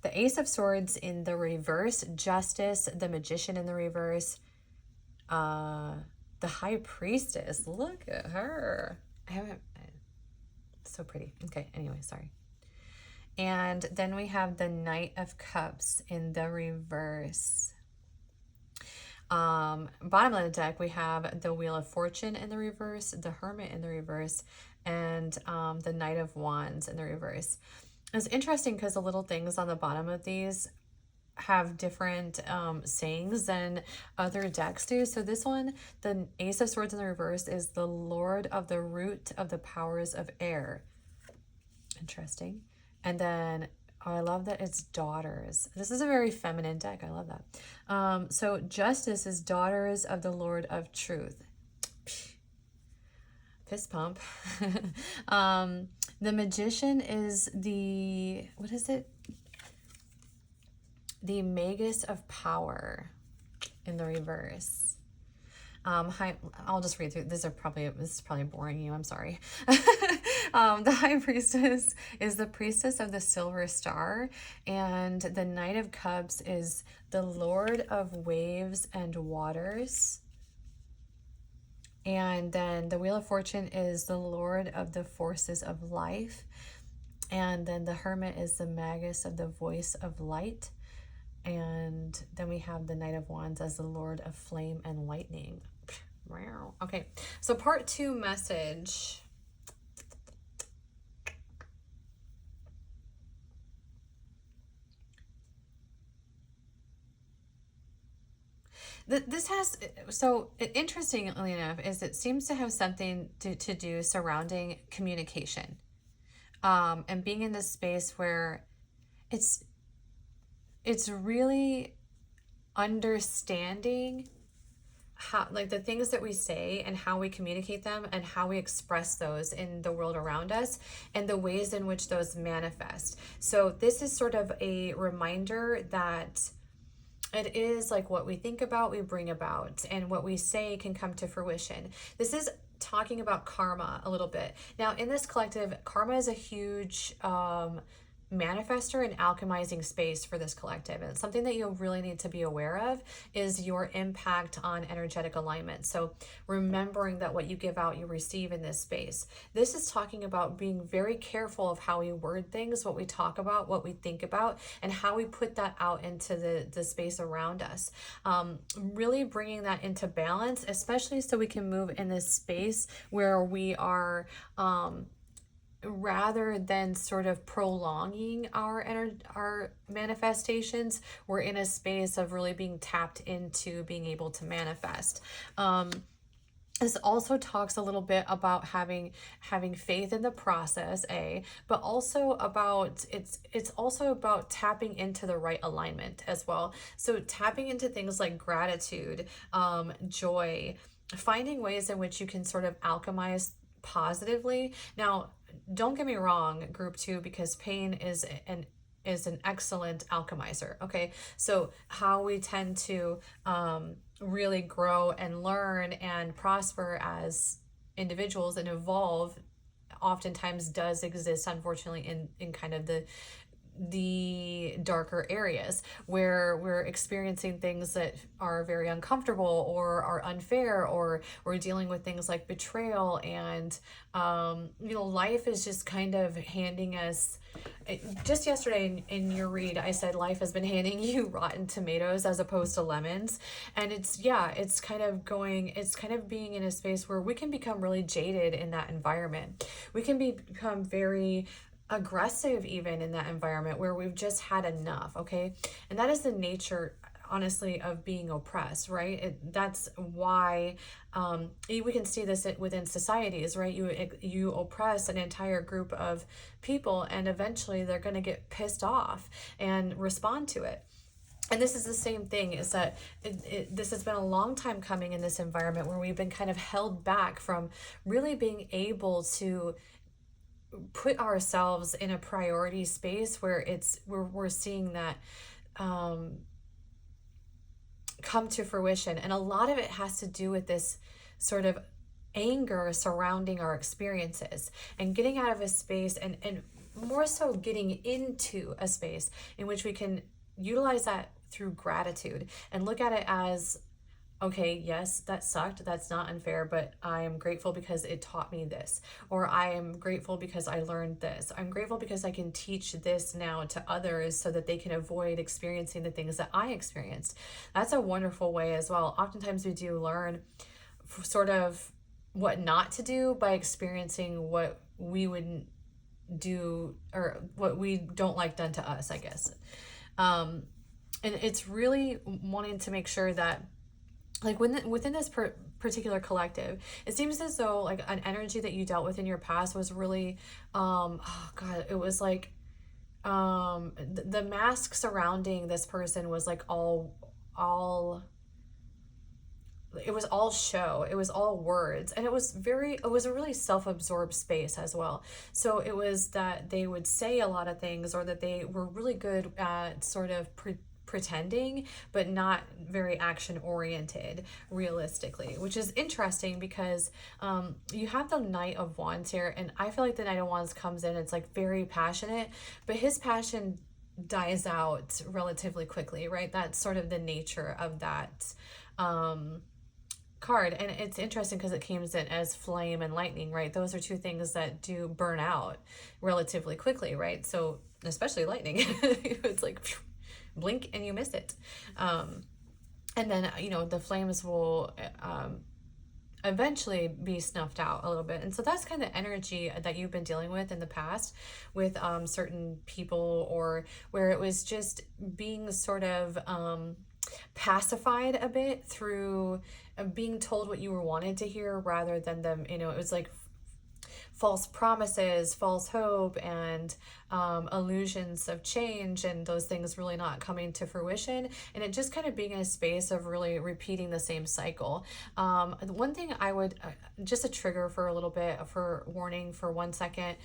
Ace of Swords in the reverse, Justice, the Magician in the reverse, the High Priestess. Look at her. So pretty. Okay, anyway, sorry. And then we have the Knight of Cups in the reverse. Bottom of the deck, we have the Wheel of Fortune in the reverse, the Hermit in the reverse, and the Knight of Wands in the reverse. It's interesting because the little things on the bottom of these have different sayings than other decks do. So this one, the Ace of Swords in the reverse, is the Lord of the Root of the Powers of Air. Interesting. And then, oh, I love that it's daughters. This is a very feminine deck. I love that. So Justice is daughters of the Lord of Truth. Fist pump. The Magician is the, what is it? The Magus of Power in the reverse. I'll just read through. This is probably boring you. I'm sorry. The high priestess is the priestess of the silver star, and the Knight of Cups is the Lord of waves and waters. And then the Wheel of Fortune is the Lord of the forces of life. And then the Hermit is the Magus of the voice of light. And then we have the Knight of Wands as the Lord of flame and lightning. Okay, so part 2 message. This has, so interestingly enough, is it seems to have something to do surrounding communication, and being in this space where it's really understanding how, like, the things that we say and how we communicate them and how we express those in the world around us and the ways in which those manifest. So this is sort of a reminder that it is like what we think about, we bring about, and what we say can come to fruition. This is talking about karma a little bit. Now, in this collective, karma is a huge manifester and alchemizing space for this collective. And it's something that you'll really need to be aware of is your impact on energetic alignment. So remembering that what you give out, you receive in this space. This is talking about being very careful of how we word things, what we talk about, what we think about, and how we put that out into the space around us. Really bringing that into balance, especially so we can move in this space where we are rather than sort of prolonging our manifestations, we're in a space of really being tapped into being able to manifest. This also talks a little bit about having faith in the process, but also about it's also about tapping into the right alignment as well. So tapping into things like gratitude, joy, finding ways in which you can sort of alchemize positively. Now, don't get me wrong, group 2, because pain is an excellent alchemizer. Okay, so how we tend to really grow and learn and prosper as individuals and evolve oftentimes does exist, unfortunately, in kind of the darker areas where we're experiencing things that are very uncomfortable or are unfair, or we're dealing with things like betrayal, and life is just kind of handing us, just yesterday in your read I said life has been handing you rotten tomatoes as opposed to lemons. And it's kind of being in a space where we can become really jaded in that environment. We can become very aggressive even in that environment where we've just had enough. Okay, and that is the nature, honestly, of being oppressed, right? That's why we can see this within societies, right? You oppress an entire group of people, and eventually they're going to get pissed off and respond to it. And this is the same thing, is that this has been a long time coming in this environment where we've been kind of held back from really being able to put ourselves in a priority space where we're seeing that come to fruition. And a lot of it has to do with this sort of anger surrounding our experiences and getting out of a space, and more so getting into a space in which we can utilize that through gratitude and look at it as, okay, yes, that sucked. That's not unfair, but I am grateful because it taught me this. Or I am grateful because I learned this. I'm grateful because I can teach this now to others so that they can avoid experiencing the things that I experienced. That's a wonderful way as well. Oftentimes we do learn sort of what not to do by experiencing what we wouldn't do, or what we don't like done to us, I guess. And it's really wanting to make sure that, like, within this particular collective, it seems as though like an energy that you dealt with in your past was really, it was like, the mask surrounding this person was like all it was all show, it was all words, and it was a really self-absorbed space as well. So it was that they would say a lot of things, or that they were really good at sort of pretending, but not very action oriented realistically, which is interesting because you have the Knight of Wands here, and I feel like the Knight of Wands comes in, it's like very passionate, but his passion dies out relatively quickly, right? That's sort of the nature of that card. And it's interesting because it came in as flame and lightning, right? Those are two things that do burn out relatively quickly, right? So especially lightning, it's like phew, blink and you miss it. And then, you know, the flames will eventually be snuffed out a little bit. And so that's kind of energy that you've been dealing with in the past with certain people, or where it was just being sort of pacified a bit through being told what you were wanted to hear, rather than them, you know, it was like false promises, false hope, and illusions of change, and those things really not coming to fruition, and it just kind of being in a space of really repeating the same cycle. One thing I would, just a trigger for a little bit, for warning for 1 second,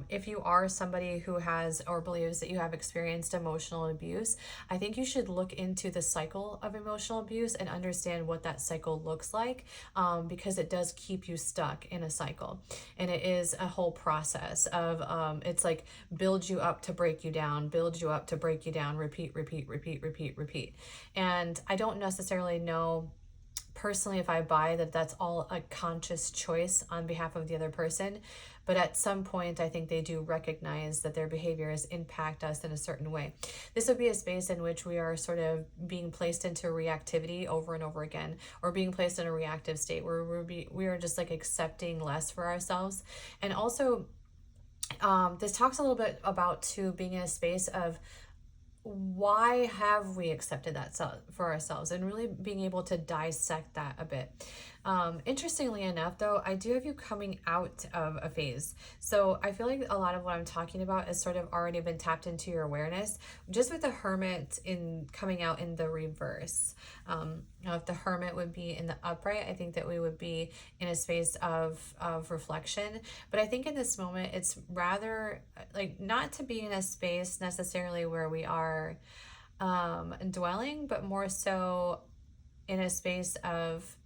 if you are somebody who has or believes that you have experienced emotional abuse, I think you should look into the cycle of emotional abuse and understand what that cycle looks like, because it does keep you stuck in a cycle, and it is a whole process of it's like build you up to break you down, build you up to break you down, repeat, repeat, repeat, repeat, repeat. And I don't necessarily know personally if I buy that that's all a conscious choice on behalf of the other person, but at some point I think they do recognize that their behaviors impact us in a certain way. This would be a space in which we are sort of being placed into reactivity over and over again, or being placed in a reactive state where we are just like accepting less for ourselves. And also this talks a little bit about too being in a space of why have we accepted that for ourselves, and really being able to dissect that a bit. Interestingly enough, though, I do have you coming out of a phase. So I feel like a lot of what I'm talking about is sort of already been tapped into your awareness, just with the Hermit in coming out in the reverse. Now, if the Hermit would be in the upright, I think that we would be in a space of reflection. But I think in this moment, it's rather like not to be in a space necessarily where we are dwelling, but more so in a space of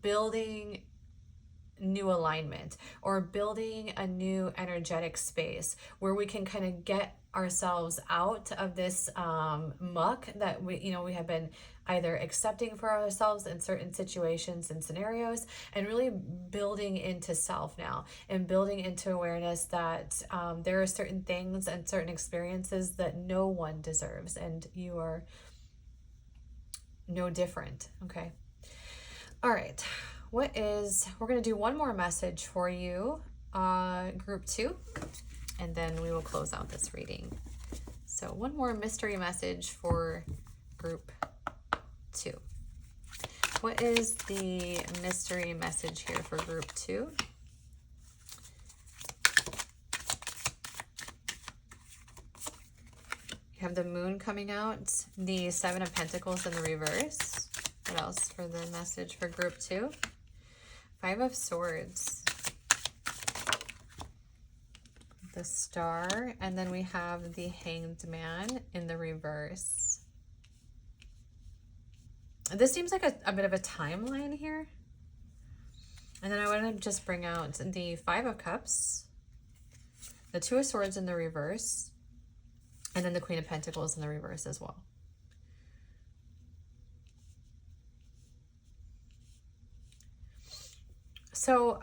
building new alignment, or building a new energetic space where we can kind of get ourselves out of this muck that we have been either accepting for ourselves in certain situations and scenarios, and really building into self now, and building into awareness that there are certain things and certain experiences that no one deserves, and you are no different. Okay. All right, we're going to do one more message for you, group 2, and then we will close out this reading. So one more mystery message for group 2. What is the mystery message here for group 2? You have the Moon coming out, the 7 of Pentacles in the reverse. What else for the message for group 2? 5 of Swords, the Star, and then we have the Hanged Man in the reverse. This seems like a bit of a timeline here. And then I want to just bring out the 5 of Cups, the 2 of Swords in the reverse, and then the Queen of Pentacles in the reverse as well. So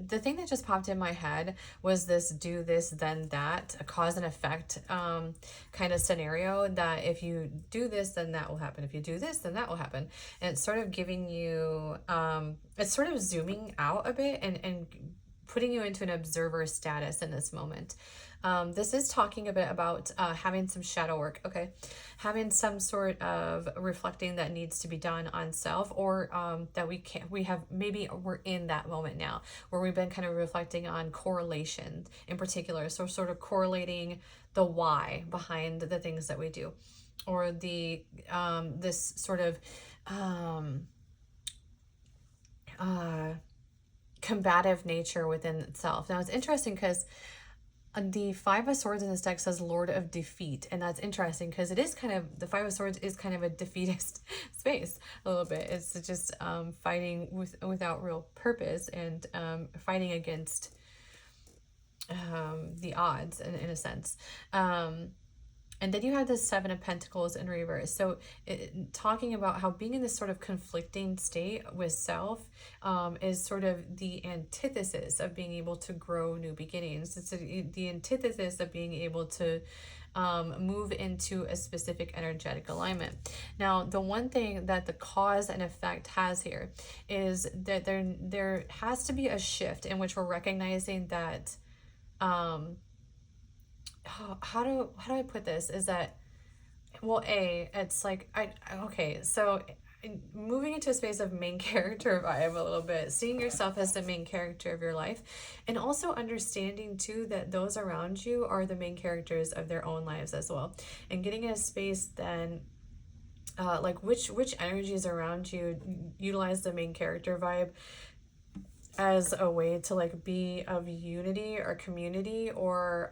the thing that just popped in my head was this do this, then that, a cause and effect kind of scenario, that if you do this, then that will happen. If you do this, then that will happen. And it's sort of giving you, it's sort of zooming out a bit and putting you into an observer status in this moment. This is talking a bit about having some shadow work, okay? Having some sort of reflecting that needs to be done on self, or that maybe we're in that moment now where we've been kind of reflecting on correlation in particular. So sort of correlating the why behind the things that we do, or the this sort of combative nature within itself. Now it's interesting because The Five of Swords in this deck says Lord of Defeat, and that's interesting because it is kind of, the Five of Swords is kind of a defeatist space a little bit. It's just fighting without real purpose, and fighting against the odds in a sense. And then you have the Seven of Pentacles in reverse. So talking about how being in this sort of conflicting state with self is sort of the antithesis of being able to grow new beginnings. It's the antithesis of being able to move into a specific energetic alignment. Now, the one thing that the cause and effect has here is that there has to be a shift in which we're recognizing that how do I put this, is that, well, it's like okay, so moving into a space of main character vibe a little bit, seeing yourself as the main character of your life, and also understanding too that those around you are the main characters of their own lives as well, and getting in a space then like which energies around you utilize the main character vibe as a way to like be of unity or community or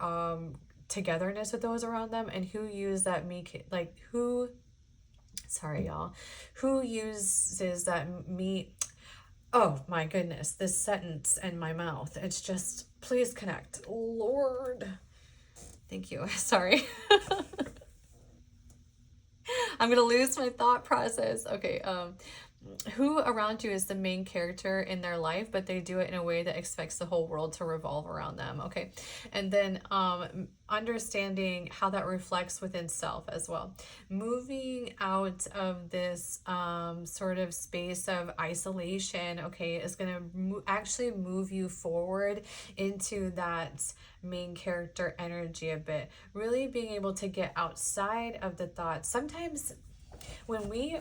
togetherness with those around them, and who use that who uses that me. Oh my goodness, this sentence in my mouth, it's just, please connect, Lord, thank you. Sorry. I'm gonna lose my thought process. Okay, who around you is the main character in their life, but they do it in a way that expects the whole world to revolve around them. Okay, and then understanding how that reflects within self as well, moving out of this sort of space of isolation, okay, is going to actually move you forward into that main character energy a bit, really being able to get outside of the thoughts. Sometimes when we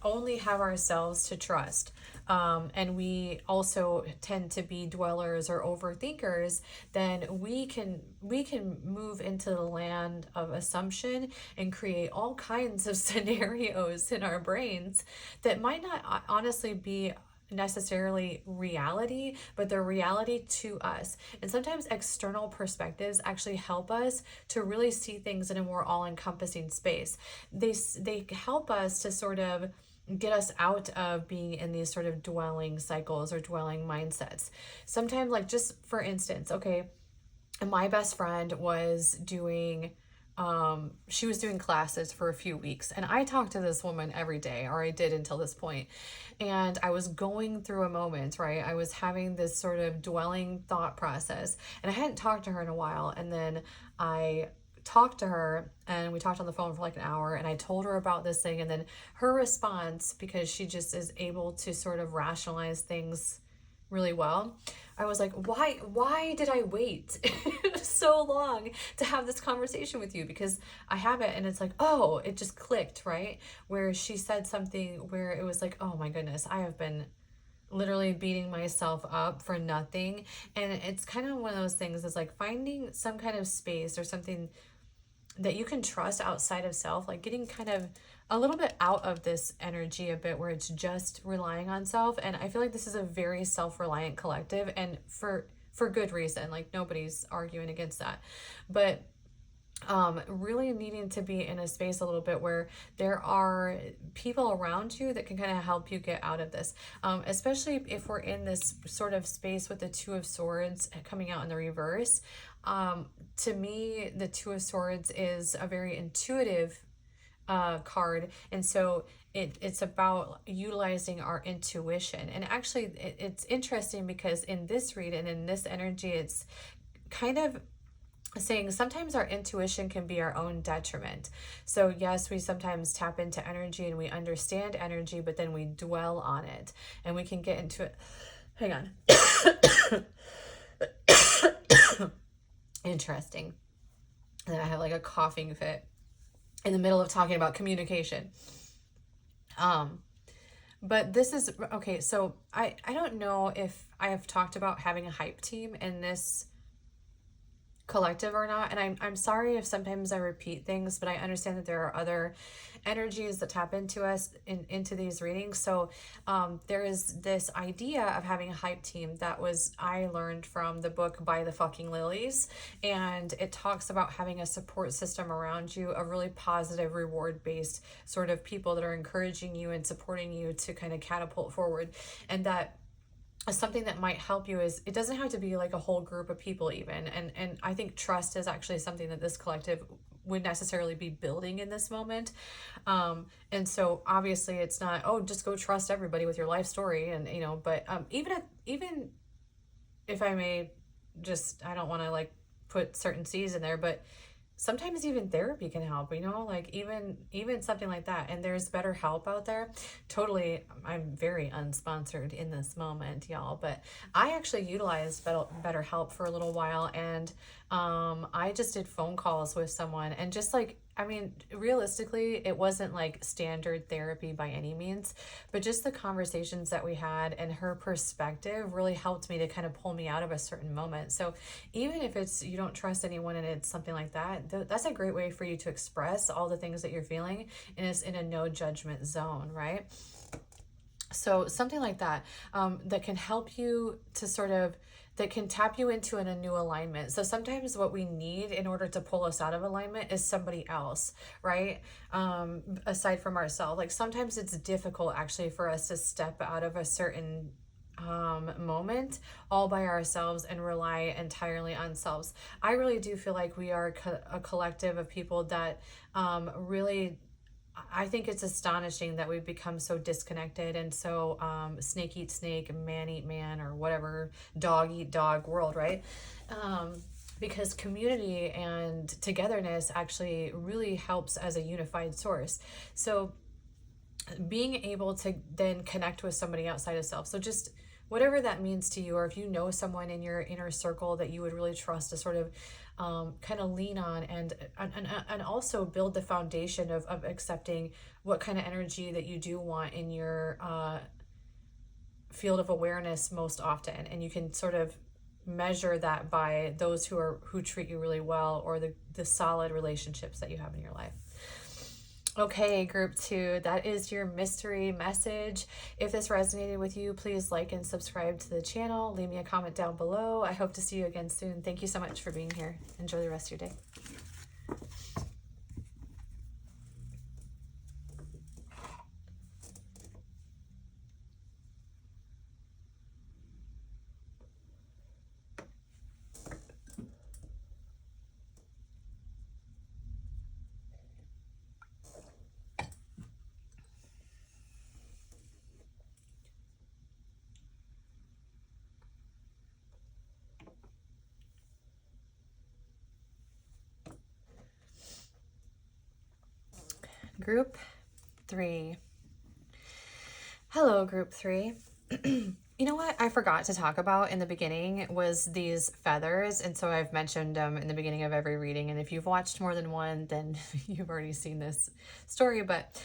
only have ourselves to trust, and we also tend to be dwellers or overthinkers, then we can move into the land of assumption and create all kinds of scenarios in our brains that might not honestly be necessarily reality, but they're reality to us. And sometimes external perspectives actually help us to really see things in a more all-encompassing space. They help us to sort of get us out of being in these sort of dwelling cycles or dwelling mindsets. Sometimes, like, just for instance, okay, my best friend was doing she was doing classes for a few weeks, and I talked to this woman every day, or I did until this point, and I was going through a moment, right? I was having this sort of dwelling thought process, and I hadn't talked to her in a while, and then I talked to her, and we talked on the phone for like an hour, and I told her about this thing, and then her response, because she just is able to sort of rationalize things really well, I was like, why did I wait so long to have this conversation with you? Because I have it, and it's like, oh, it just clicked, right? Where she said something where it was like, oh my goodness, I have been literally beating myself up for nothing. And it's kind of one of those things, is like finding some kind of space or something that you can trust outside of self, like getting kind of a little bit out of this energy a bit where it's just relying on self. And I feel like this is a very self-reliant collective, and for good reason, like nobody's arguing against that, but really needing to be in a space a little bit where there are people around you that can kind of help you get out of this, especially if we're in this sort of space with the Two of Swords coming out in the reverse. To me, the Two of Swords is a very intuitive card, and so it's about utilizing our intuition. And actually it's interesting because in this read and in this energy, it's kind of saying sometimes our intuition can be our own detriment. So yes, we sometimes tap into energy and we understand energy, but then we dwell on it, and we can get into it. Hang on. Interesting that I have like a coughing fit in the middle of talking about communication. But this is okay. So I don't know if I have talked about having a hype team in this collective or not. And I'm sorry if sometimes I repeat things, but I understand that there are other energies that tap into us into these readings. So there is this idea of having a hype team that I learned from the book By the Fucking Lilies, and it talks about having a support system around you, a really positive reward based sort of people that are encouraging you and supporting you to kind of catapult forward. And that something that might help you is, it doesn't have to be like a whole group of people even, and I think trust is actually something that this collective would necessarily be building in this moment. And so obviously it's not, oh, just go trust everybody with your life story, and but even if I may, just, I don't want to like put certain C's in there, but sometimes even therapy can help, like even something like that. And there's better help out there. Totally, I'm very unsponsored in this moment, y'all, but I actually utilized better help for a little while. And I just did phone calls with someone, and just like, I mean, realistically, it wasn't like standard therapy by any means, but just the conversations that we had and her perspective really helped me to kind of pull me out of a certain moment. So even if it's, you don't trust anyone and it's something like that, that's a great way for you to express all the things that you're feeling, and it's in a no judgment zone, right? So something like that, that can help you to sort of, that can tap you into a new alignment. So sometimes what we need in order to pull us out of alignment is somebody else, right? Aside from ourselves. Like sometimes it's difficult actually for us to step out of a certain moment all by ourselves and rely entirely on selves. I really do feel like we are a collective of people that really, I think it's astonishing that we've become so disconnected and so snake eat snake, man eat man, or whatever, dog eat dog world, right? Because community and togetherness actually really helps as a unified source. So being able to then connect with somebody outside of self. So just whatever that means to you, or if you know someone in your inner circle that you would really trust to sort of kind of lean on, and also build the foundation of accepting what kind of energy that you do want in your field of awareness most often. And you can sort of measure that by those who treat you really well, or the solid relationships that you have in your life. Okay, group 2, that is your mystery message. If this resonated with you, please like and subscribe to the channel. Leave me a comment down below. I hope to see you again soon. Thank you so much for being here. Enjoy the rest of your day. Group 3. Hello, group 3. You know what I forgot to talk about in the beginning was these feathers. And so I've mentioned them in the beginning of every reading. And if you've watched more than one, then you've already seen this story. But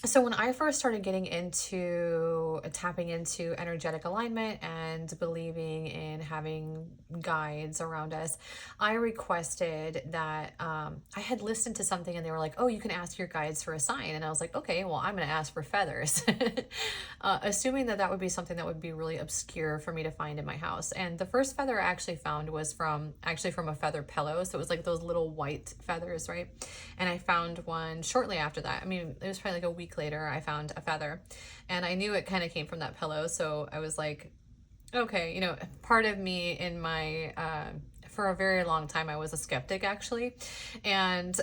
so when I first started getting into tapping into energetic alignment and believing in having guides around us, I requested that I had listened to something and they were like, oh, you can ask your guides for a sign. And I was like, okay, well, I'm going to ask for feathers, assuming that would be something that would be really obscure for me to find in my house. And the first feather I actually found was from a feather pillow. So it was like those little white feathers, right? And I found one shortly after that. I mean, it was probably like a week later, I found a feather, and I knew it kind of came from that pillow. So I was like, okay, part of me in my, for a very long time, I was a skeptic actually. And,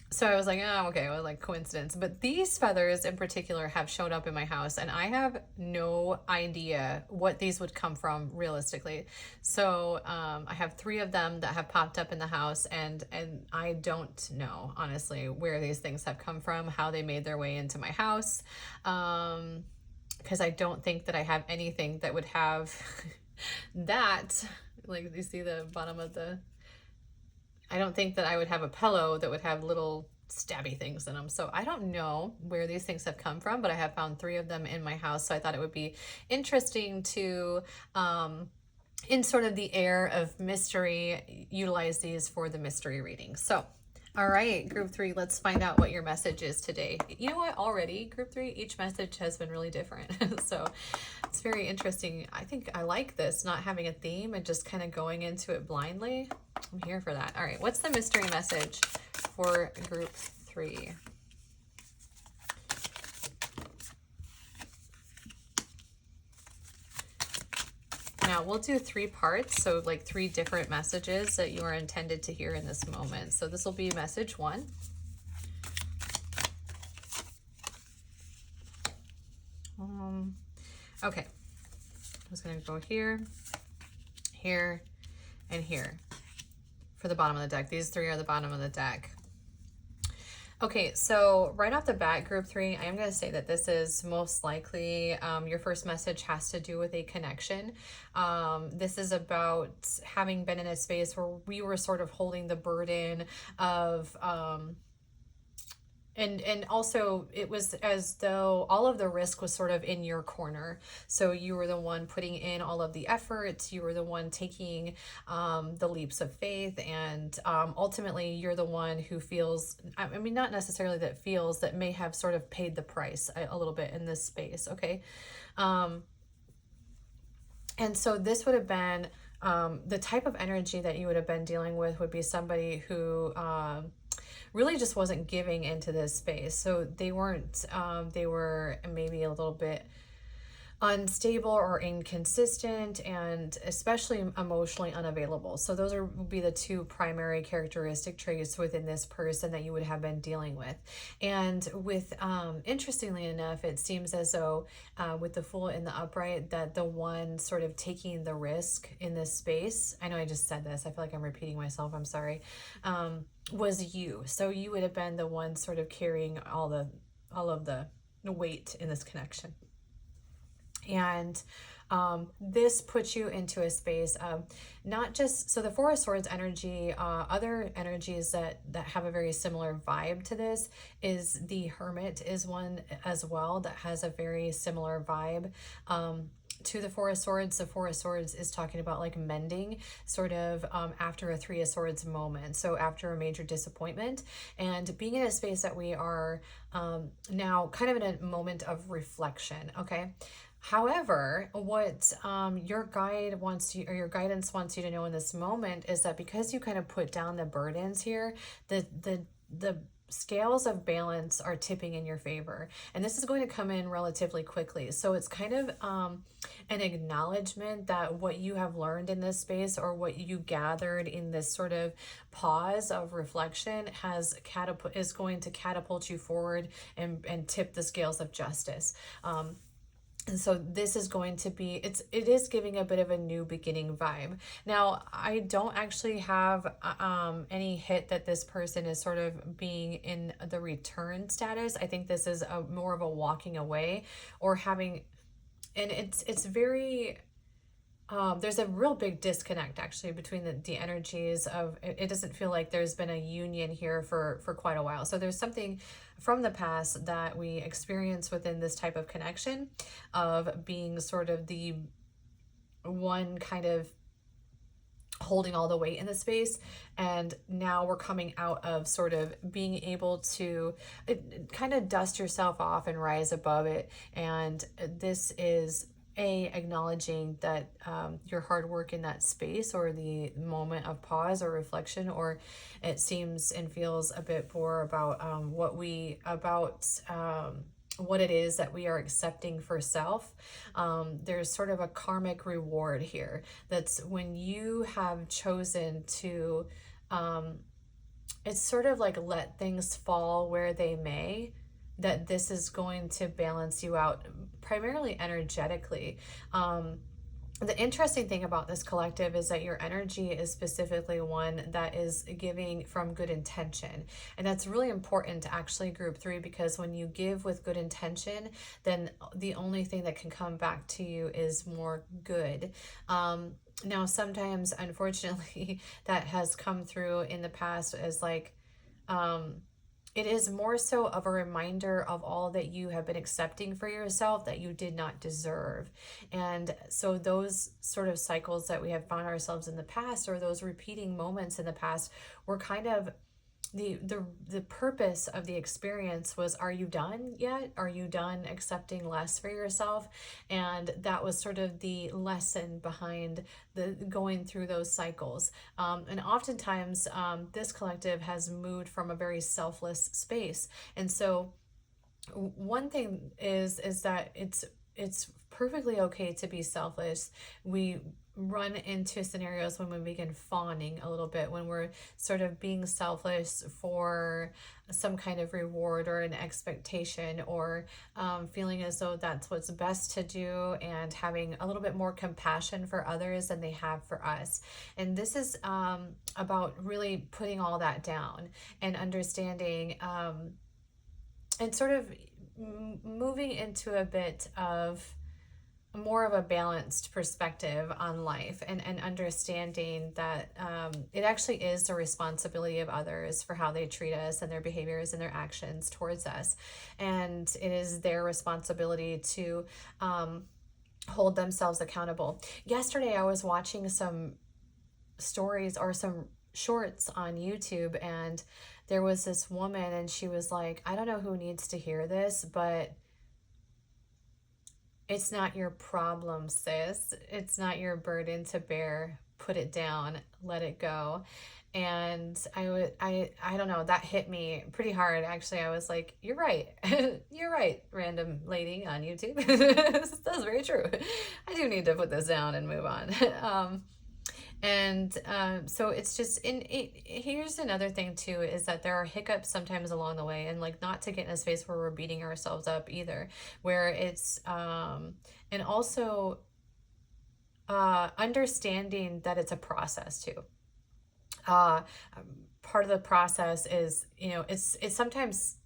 so I was like, oh, okay, well, like coincidence. But these feathers in particular have showed up in my house, and I have no idea what these would come from realistically. So I have 3 of them that have popped up in the house, and I don't know, honestly, where these things have come from, how they made their way into my house. Because I don't think that I have anything that would have that. Like, you see the bottom of the... I don't think that I would have a pillow that would have little stabby things in them. So I don't know where these things have come from, but I have found 3 of them in my house. So I thought it would be interesting to in sort of the air of mystery, utilize these for the mystery reading. So, all right, group 3, let's find out what your message is today. You know what? Already, group 3, each message has been really different. So it's very interesting. I think I like this, not having a theme and just kind of going into it blindly. I'm here for that. All right, what's the mystery message for group 3? Now we'll do 3 parts, so like 3 different messages that you are intended to hear in this moment. So this will be message 1. Okay, I'm just gonna go here, here, and here for the bottom of the deck. These 3 are the bottom of the deck. Okay, so right off the bat, group 3, I am going to say that this is most likely your first message has to do with a connection. This is about having been in a space where we were sort of holding the burden of and also it was as though all of the risk was sort of in your corner. So you were the one putting in all of the efforts, you were the one taking the leaps of faith, and ultimately you're the one who feels, I mean, not necessarily that feels, that may have sort of paid the price a little bit in this space, okay? And so this would have been the type of energy that you would have been dealing with would be somebody who really just wasn't giving into this space. So they weren't, they were maybe a little bit unstable or inconsistent, and especially emotionally unavailable. So those would be the 2 primary characteristic traits within this person that you would have been dealing with. And with interestingly enough, it seems as though with the Fool in the upright, that the one sort of taking the risk in this space, I know I just said this, I feel like I'm repeating myself, I'm sorry, was you. So you would have been the one sort of carrying all of the weight in this connection. And this puts you into a space of not just, so the 4 of Swords energy, other energies that have a very similar vibe to this is the Hermit is one as well that has a very similar vibe. To the 4 of Swords, the 4 of Swords is talking about like mending, sort of after a 3 of Swords moment. So after a major disappointment, and being in a space that we are now kind of in a moment of reflection, okay? However, what your guide wants you, or your guidance wants you to know in this moment, is that because you kind of put down the burdens here, the scales of balance are tipping in your favor, and this is going to come in relatively quickly. So it's kind of an acknowledgement that what you have learned in this space, or what you gathered in this sort of pause of reflection, is going to catapult you forward and tip the scales of justice. And so this is going to be, it is giving a bit of a new beginning vibe. Now, I don't actually have any hit that this person is sort of being in the return status. I think this is more of a walking away, or having, and it's very, there's a real big disconnect actually between the energies of, it doesn't feel like there's been a union here for quite a while. So there's something from the past that we experience within this type of connection of being sort of the one kind of holding all the weight in the space, and now we're coming out of sort of being able to kind of dust yourself off and rise above it. And this is acknowledging that your hard work in that space, or the moment of pause or reflection, or it seems and feels a bit more about what it is that we are accepting for self. There's sort of a karmic reward here. That's when you have chosen to, it's sort of like let things fall where they may, that this is going to balance you out primarily energetically. The interesting thing about this collective is that your energy is specifically one that is giving from good intention. And that's really important to actually group 3, because when you give with good intention, then the only thing that can come back to you is more good. Now, sometimes, unfortunately, that has come through in the past as like, it is more so of a reminder of all that you have been accepting for yourself that you did not deserve. And so those sort of cycles that we have found ourselves in the past, or those repeating moments in the past, were kind of the purpose of the experience was, are you done yet? Are you done accepting less for yourself? And that was sort of the lesson behind the going through those cycles. And oftentimes this collective has moved from a very selfless space. And so one thing is that it's perfectly okay to be selfish. We run into scenarios when we begin fawning a little bit, when we're sort of being selfish for some kind of reward or an expectation, or feeling as though that's what's best to do, and having a little bit more compassion for others than they have for us. And this is about really putting all that down and understanding and sort of moving into a bit of more of a balanced perspective on life, and understanding that it actually is the responsibility of others for how they treat us and their behaviors and their actions towards us. And it is their responsibility to hold themselves accountable. Yesterday, I was watching some stories or some shorts on YouTube, and there was this woman, and she was like, I don't know who needs to hear this, but it's not your problem, sis. It's not your burden to bear. Put it down, let it go. And I don't know, that hit me pretty hard. Actually, I was like, you're right. You're right, random lady on YouTube. That's very true. I do need to put this down and move on. So it's just here's another thing too, is that there are hiccups sometimes along the way, and like, not to get in a space where we're beating ourselves up either, where it's and also understanding that it's a process too. Part of the process is, it's sometimes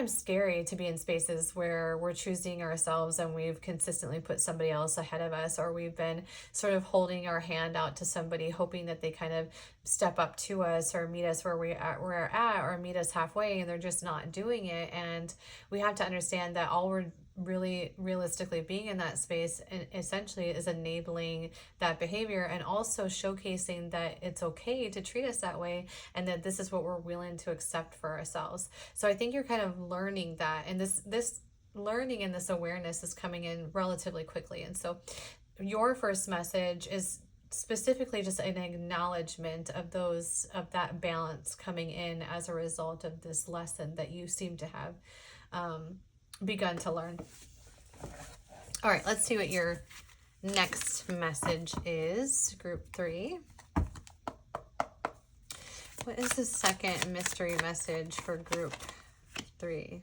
scary to be in spaces where we're choosing ourselves and we've consistently put somebody else ahead of us, or we've been sort of holding our hand out to somebody, hoping that they kind of step up to us or meet us where we're at, or meet us halfway, and they're just not doing it. And we have to understand that all we're really realistically being in that space and essentially is enabling that behavior, and also showcasing that it's okay to treat us that way, and that this is what we're willing to accept for ourselves. So I think you're kind of learning that, and this learning and this awareness is coming in relatively quickly. And so your first message is specifically just an acknowledgement of that balance coming in as a result of this lesson that you seem to have begun to learn. All right, let's see what your next message is, group 3. What is the second mystery message for group 3?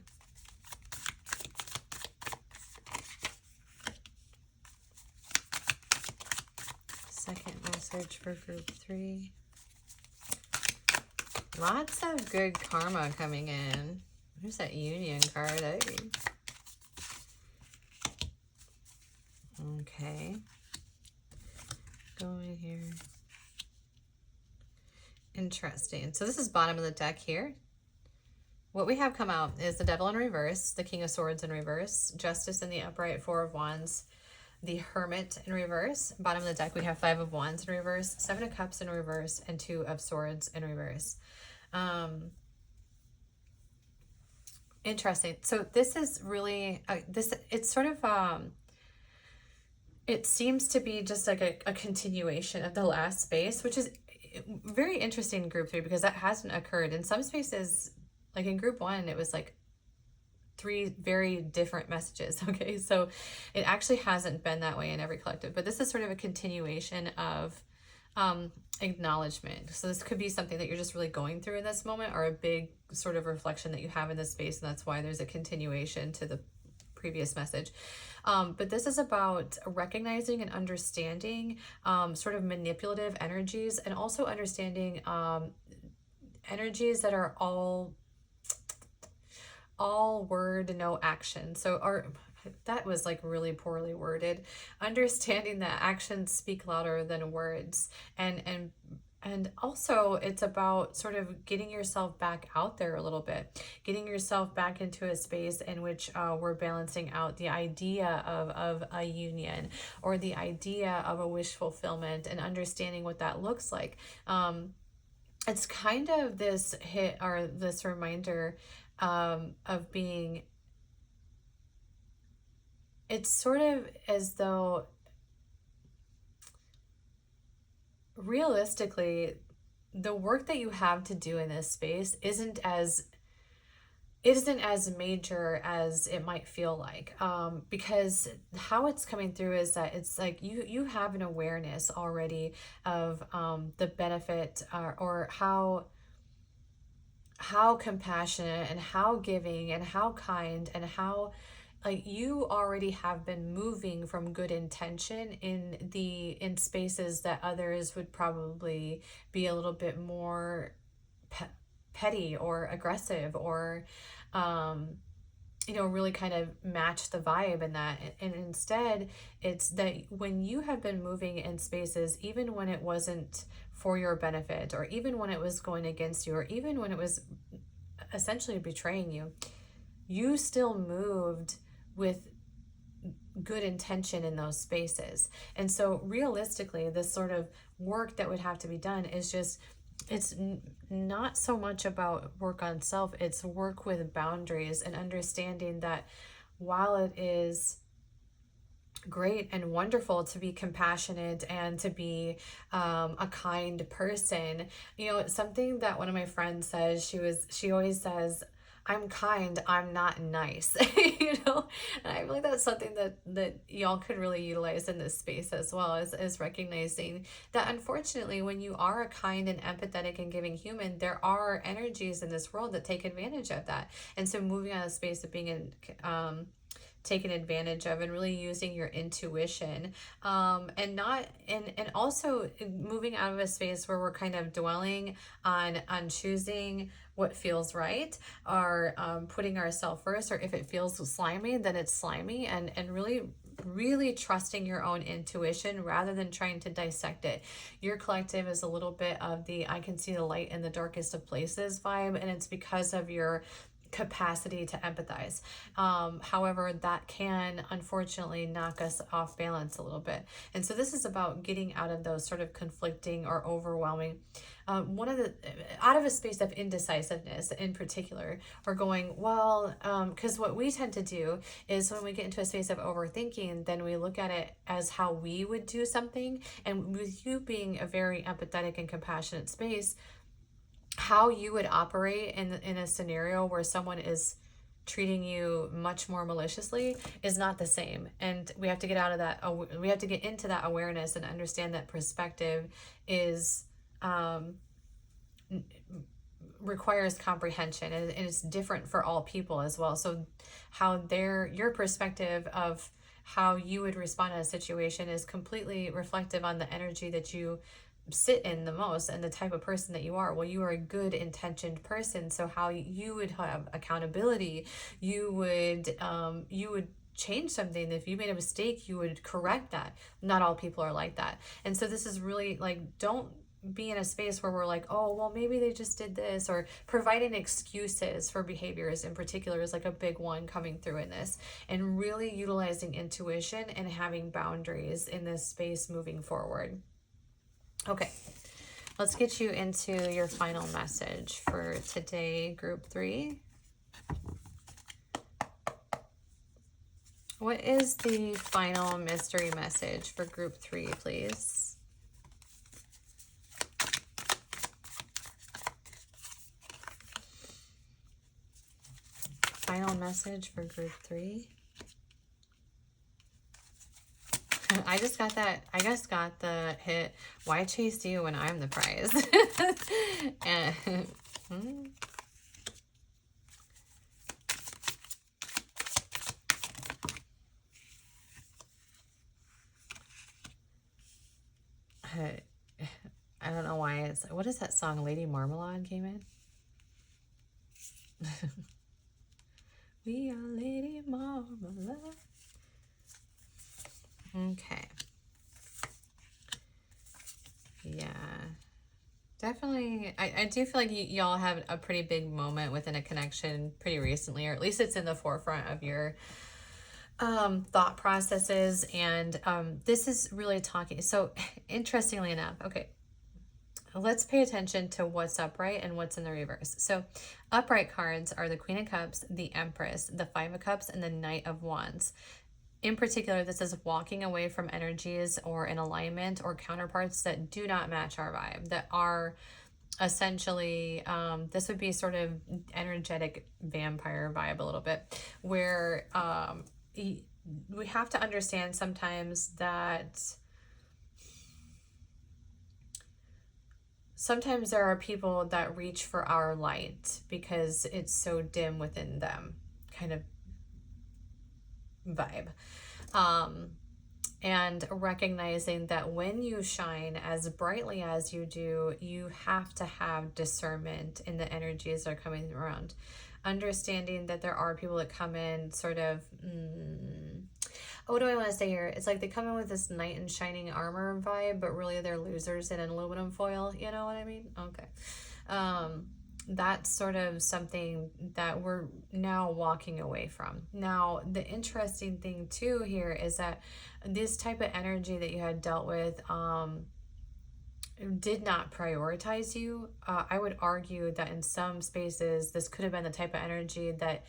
Second message for group 3. Lots of good karma coming in. There's that union card, eh? Okay. Go in here. Interesting. So this is bottom of the deck here. What we have come out is the Devil in reverse, the King of Swords in reverse, Justice in the upright, 4 of Wands, the Hermit in reverse. Bottom of the deck, we have 5 of Wands in reverse, 7 of Cups in reverse, and 2 of Swords in reverse. Interesting. So this is really, it's sort of, it seems to be just like a continuation of the last space, which is very interesting in group 3, because that hasn't occurred. In some spaces, like in group 1, it was like 3 very different messages. Okay. So it actually hasn't been that way in every collective, but this is sort of a continuation of acknowledgement. So this could be something that you're just really going through in this moment, or a big sort of reflection that you have in this space, and that's why there's a continuation to the previous message. But this is about recognizing and understanding sort of manipulative energies, and also understanding energies that are all word, no action. So that was like really poorly worded. Understanding that actions speak louder than words, and And also it's about sort of getting yourself back out there a little bit, getting yourself back into a space in which we're balancing out the idea of a union, or the idea of a wish fulfillment, and understanding what that looks like. It's kind of this hit, or this reminder of being, it's sort of as though realistically, the work that you have to do in this space isn't as major as it might feel like, because how it's coming through is that it's like you have an awareness already of the benefit, or how compassionate and how giving and how kind and how, like, you already have been moving from good intention in spaces that others would probably be a little bit more petty or aggressive, or really kind of match the vibe in that. And instead, it's that when you have been moving in spaces, even when it wasn't for your benefit, or even when it was going against you, or even when it was essentially betraying you, you still moved with good intention in those spaces. And so realistically, this sort of work that would have to be done is just, it's not so much about work on self, it's work with boundaries, and understanding that while it is great and wonderful to be compassionate and to be a kind person, something that one of my friends says, she always says, I'm kind, I'm not nice. And I feel like that's something that y'all could really utilize in this space as well, as recognizing that unfortunately, when you are a kind and empathetic and giving human, there are energies in this world that take advantage of that. And so moving out of the space of being taken advantage of, and really using your intuition, and also moving out of a space where we're kind of dwelling on choosing what feels right, or putting ourselves first, or if it feels slimy, then it's slimy, and really trusting your own intuition rather than trying to dissect it. Your collective is a little bit of the I can see the light in the darkest of places vibe, and it's because of your capacity to empathize. However, that can unfortunately knock us off balance a little bit. And so this is about getting out of those sort of conflicting or overwhelming, out of a space of indecisiveness in particular, or going, well, because what we tend to do is when we get into a space of overthinking, then we look at it as how we would do something. And with you being a very empathetic and compassionate space, how you would operate in a scenario where someone is treating you much more maliciously is not the same. And we have to get out of that. We have to get into that awareness and understand that perspective is requires comprehension, and it's different for all people as well. So how your perspective of how you would respond in a situation is completely reflective on the energy that you sit in the most and the type of person that you are. Well, you are a good intentioned person, so how you would have accountability, you would change something. If you made a mistake, you would correct that. Not all people are like that. And so this is really like, don't be in a space where we're like, oh, well, maybe they just did this, or providing excuses for behaviors in particular is like a big one coming through in this. And really utilizing intuition and having boundaries in this space moving forward. Okay, let's get you into your final message for today, group 3. What is the final mystery message for group 3, please? Final message for group 3. I just got the hit, why chase you when I'm the prize? And, I don't know why it's, what is that song? Lady Marmalade came in? We are Lady Marmalade. Okay. Yeah. Definitely. I do feel like y'all have a pretty big moment within a connection pretty recently, or at least it's in the forefront of your thought processes. And this is really talking. So, interestingly enough, okay, let's pay attention to what's upright and what's in the reverse. So, upright cards are the Queen of Cups, the Empress, the Five of Cups, and the Knight of Wands. In particular, this is walking away from energies or in alignment or counterparts that do not match our vibe, that are essentially, this would be sort of energetic vampire vibe a little bit, where we have to understand sometimes that sometimes there are people that reach for our light because it's so dim within them, kind of vibe. And recognizing that when you shine as brightly as you do, you have to have discernment in the energies that are coming around. Understanding that there are people that come in sort of, what do I want to say here? It's like they come in with this knight in shining armor vibe, but really they're losers in an aluminum foil. You know what I mean? Okay. That's sort of something that we're now walking away from. Now, the interesting thing too here is that this type of energy that you had dealt with did not prioritize you. I would argue that in some spaces, this could have been the type of energy that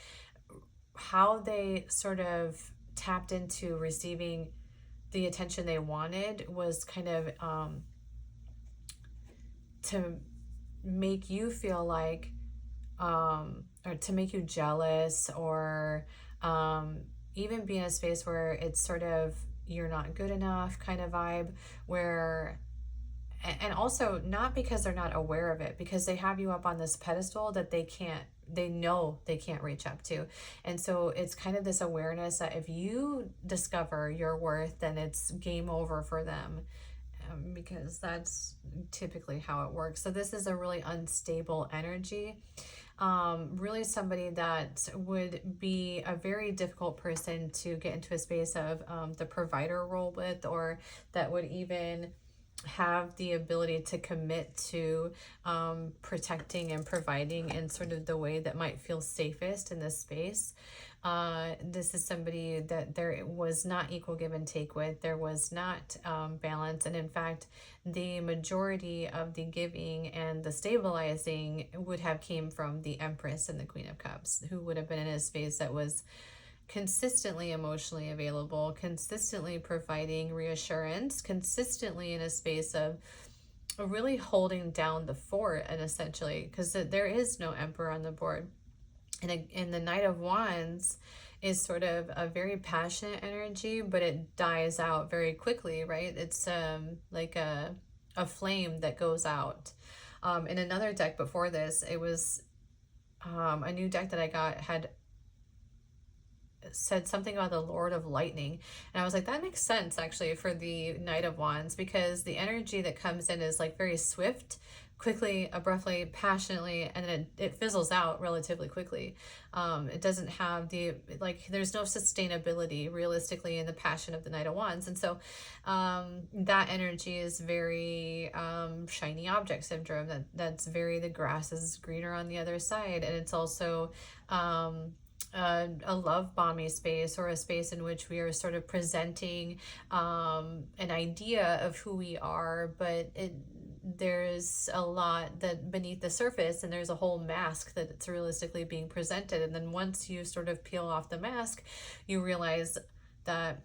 how they sort of tapped into receiving the attention they wanted was kind of to make you feel like or to make you jealous, or even be in a space where it's sort of you're not good enough kind of vibe, where, and also not because they're not aware of it, because they have you up on this pedestal that they know they can't reach up to. And so it's kind of this awareness that if you discover your worth, then it's game over for them, because that's typically how it works. So this is a really unstable energy. Really somebody that would be a very difficult person to get into a space of the provider role with, or that would even have the ability to commit to protecting and providing in sort of the way that might feel safest in this space. This is somebody that there was not equal give and take with. There was not balance. And in fact, the majority of the giving and the stabilizing would have came from the Empress and the Queen of Cups, who would have been in a space that was consistently emotionally available, consistently providing reassurance, consistently in a space of really holding down the fort, and essentially, because there is no Emperor on the board. And the Knight of Wands is sort of a very passionate energy, but it dies out very quickly, right? It's like a flame that goes out. In another deck before this, it was a new deck that I got had said something about the Lord of Lightning, and I was like, that makes sense actually for the Knight of Wands, because the energy that comes in is like very swift, quickly, abruptly, passionately, and then it fizzles out relatively quickly. It doesn't have the, like, there's no sustainability realistically in the passion of the Knight of Wands. And so that energy is very shiny object syndrome, that's very, the grass is greener on the other side. And it's also a love bomby space, or a space in which we are sort of presenting an idea of who we are, but there's a lot that beneath the surface, and there's a whole mask that it's realistically being presented. And then once you sort of peel off the mask, you realize that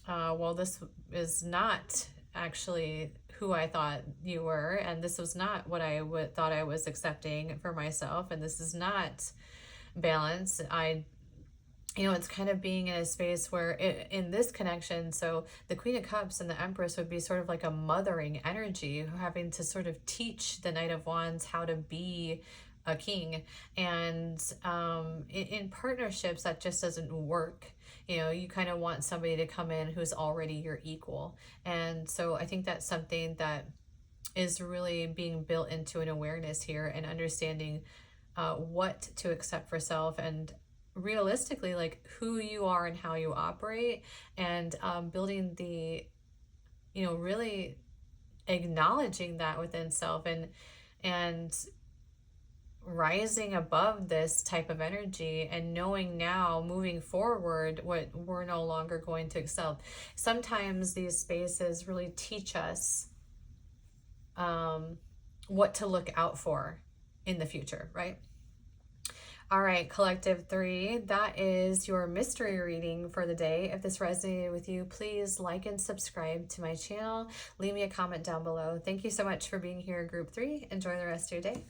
well, this is not actually who I thought you were, and this was not what I thought I was accepting for myself, and this is not balance. It's kind of being in a space where in this connection, so the Queen of Cups and the Empress would be sort of like a mothering energy, having to sort of teach the Knight of Wands how to be a king. And in partnerships, that just doesn't work. You kind of want somebody to come in who's already your equal. And so I think that's something that is really being built into an awareness here, and understanding what to accept for self, and realistically, like, who you are and how you operate, and building the, really acknowledging that within self. And and rising above this type of energy and knowing now moving forward what we're no longer going to accept. Sometimes these spaces really teach us what to look out for in the future, right? All right, Collective 3, that is your mystery reading for the day. If this resonated with you, please like and subscribe to my channel. Leave me a comment down below. Thank you so much for being here, Group 3. Enjoy the rest of your day.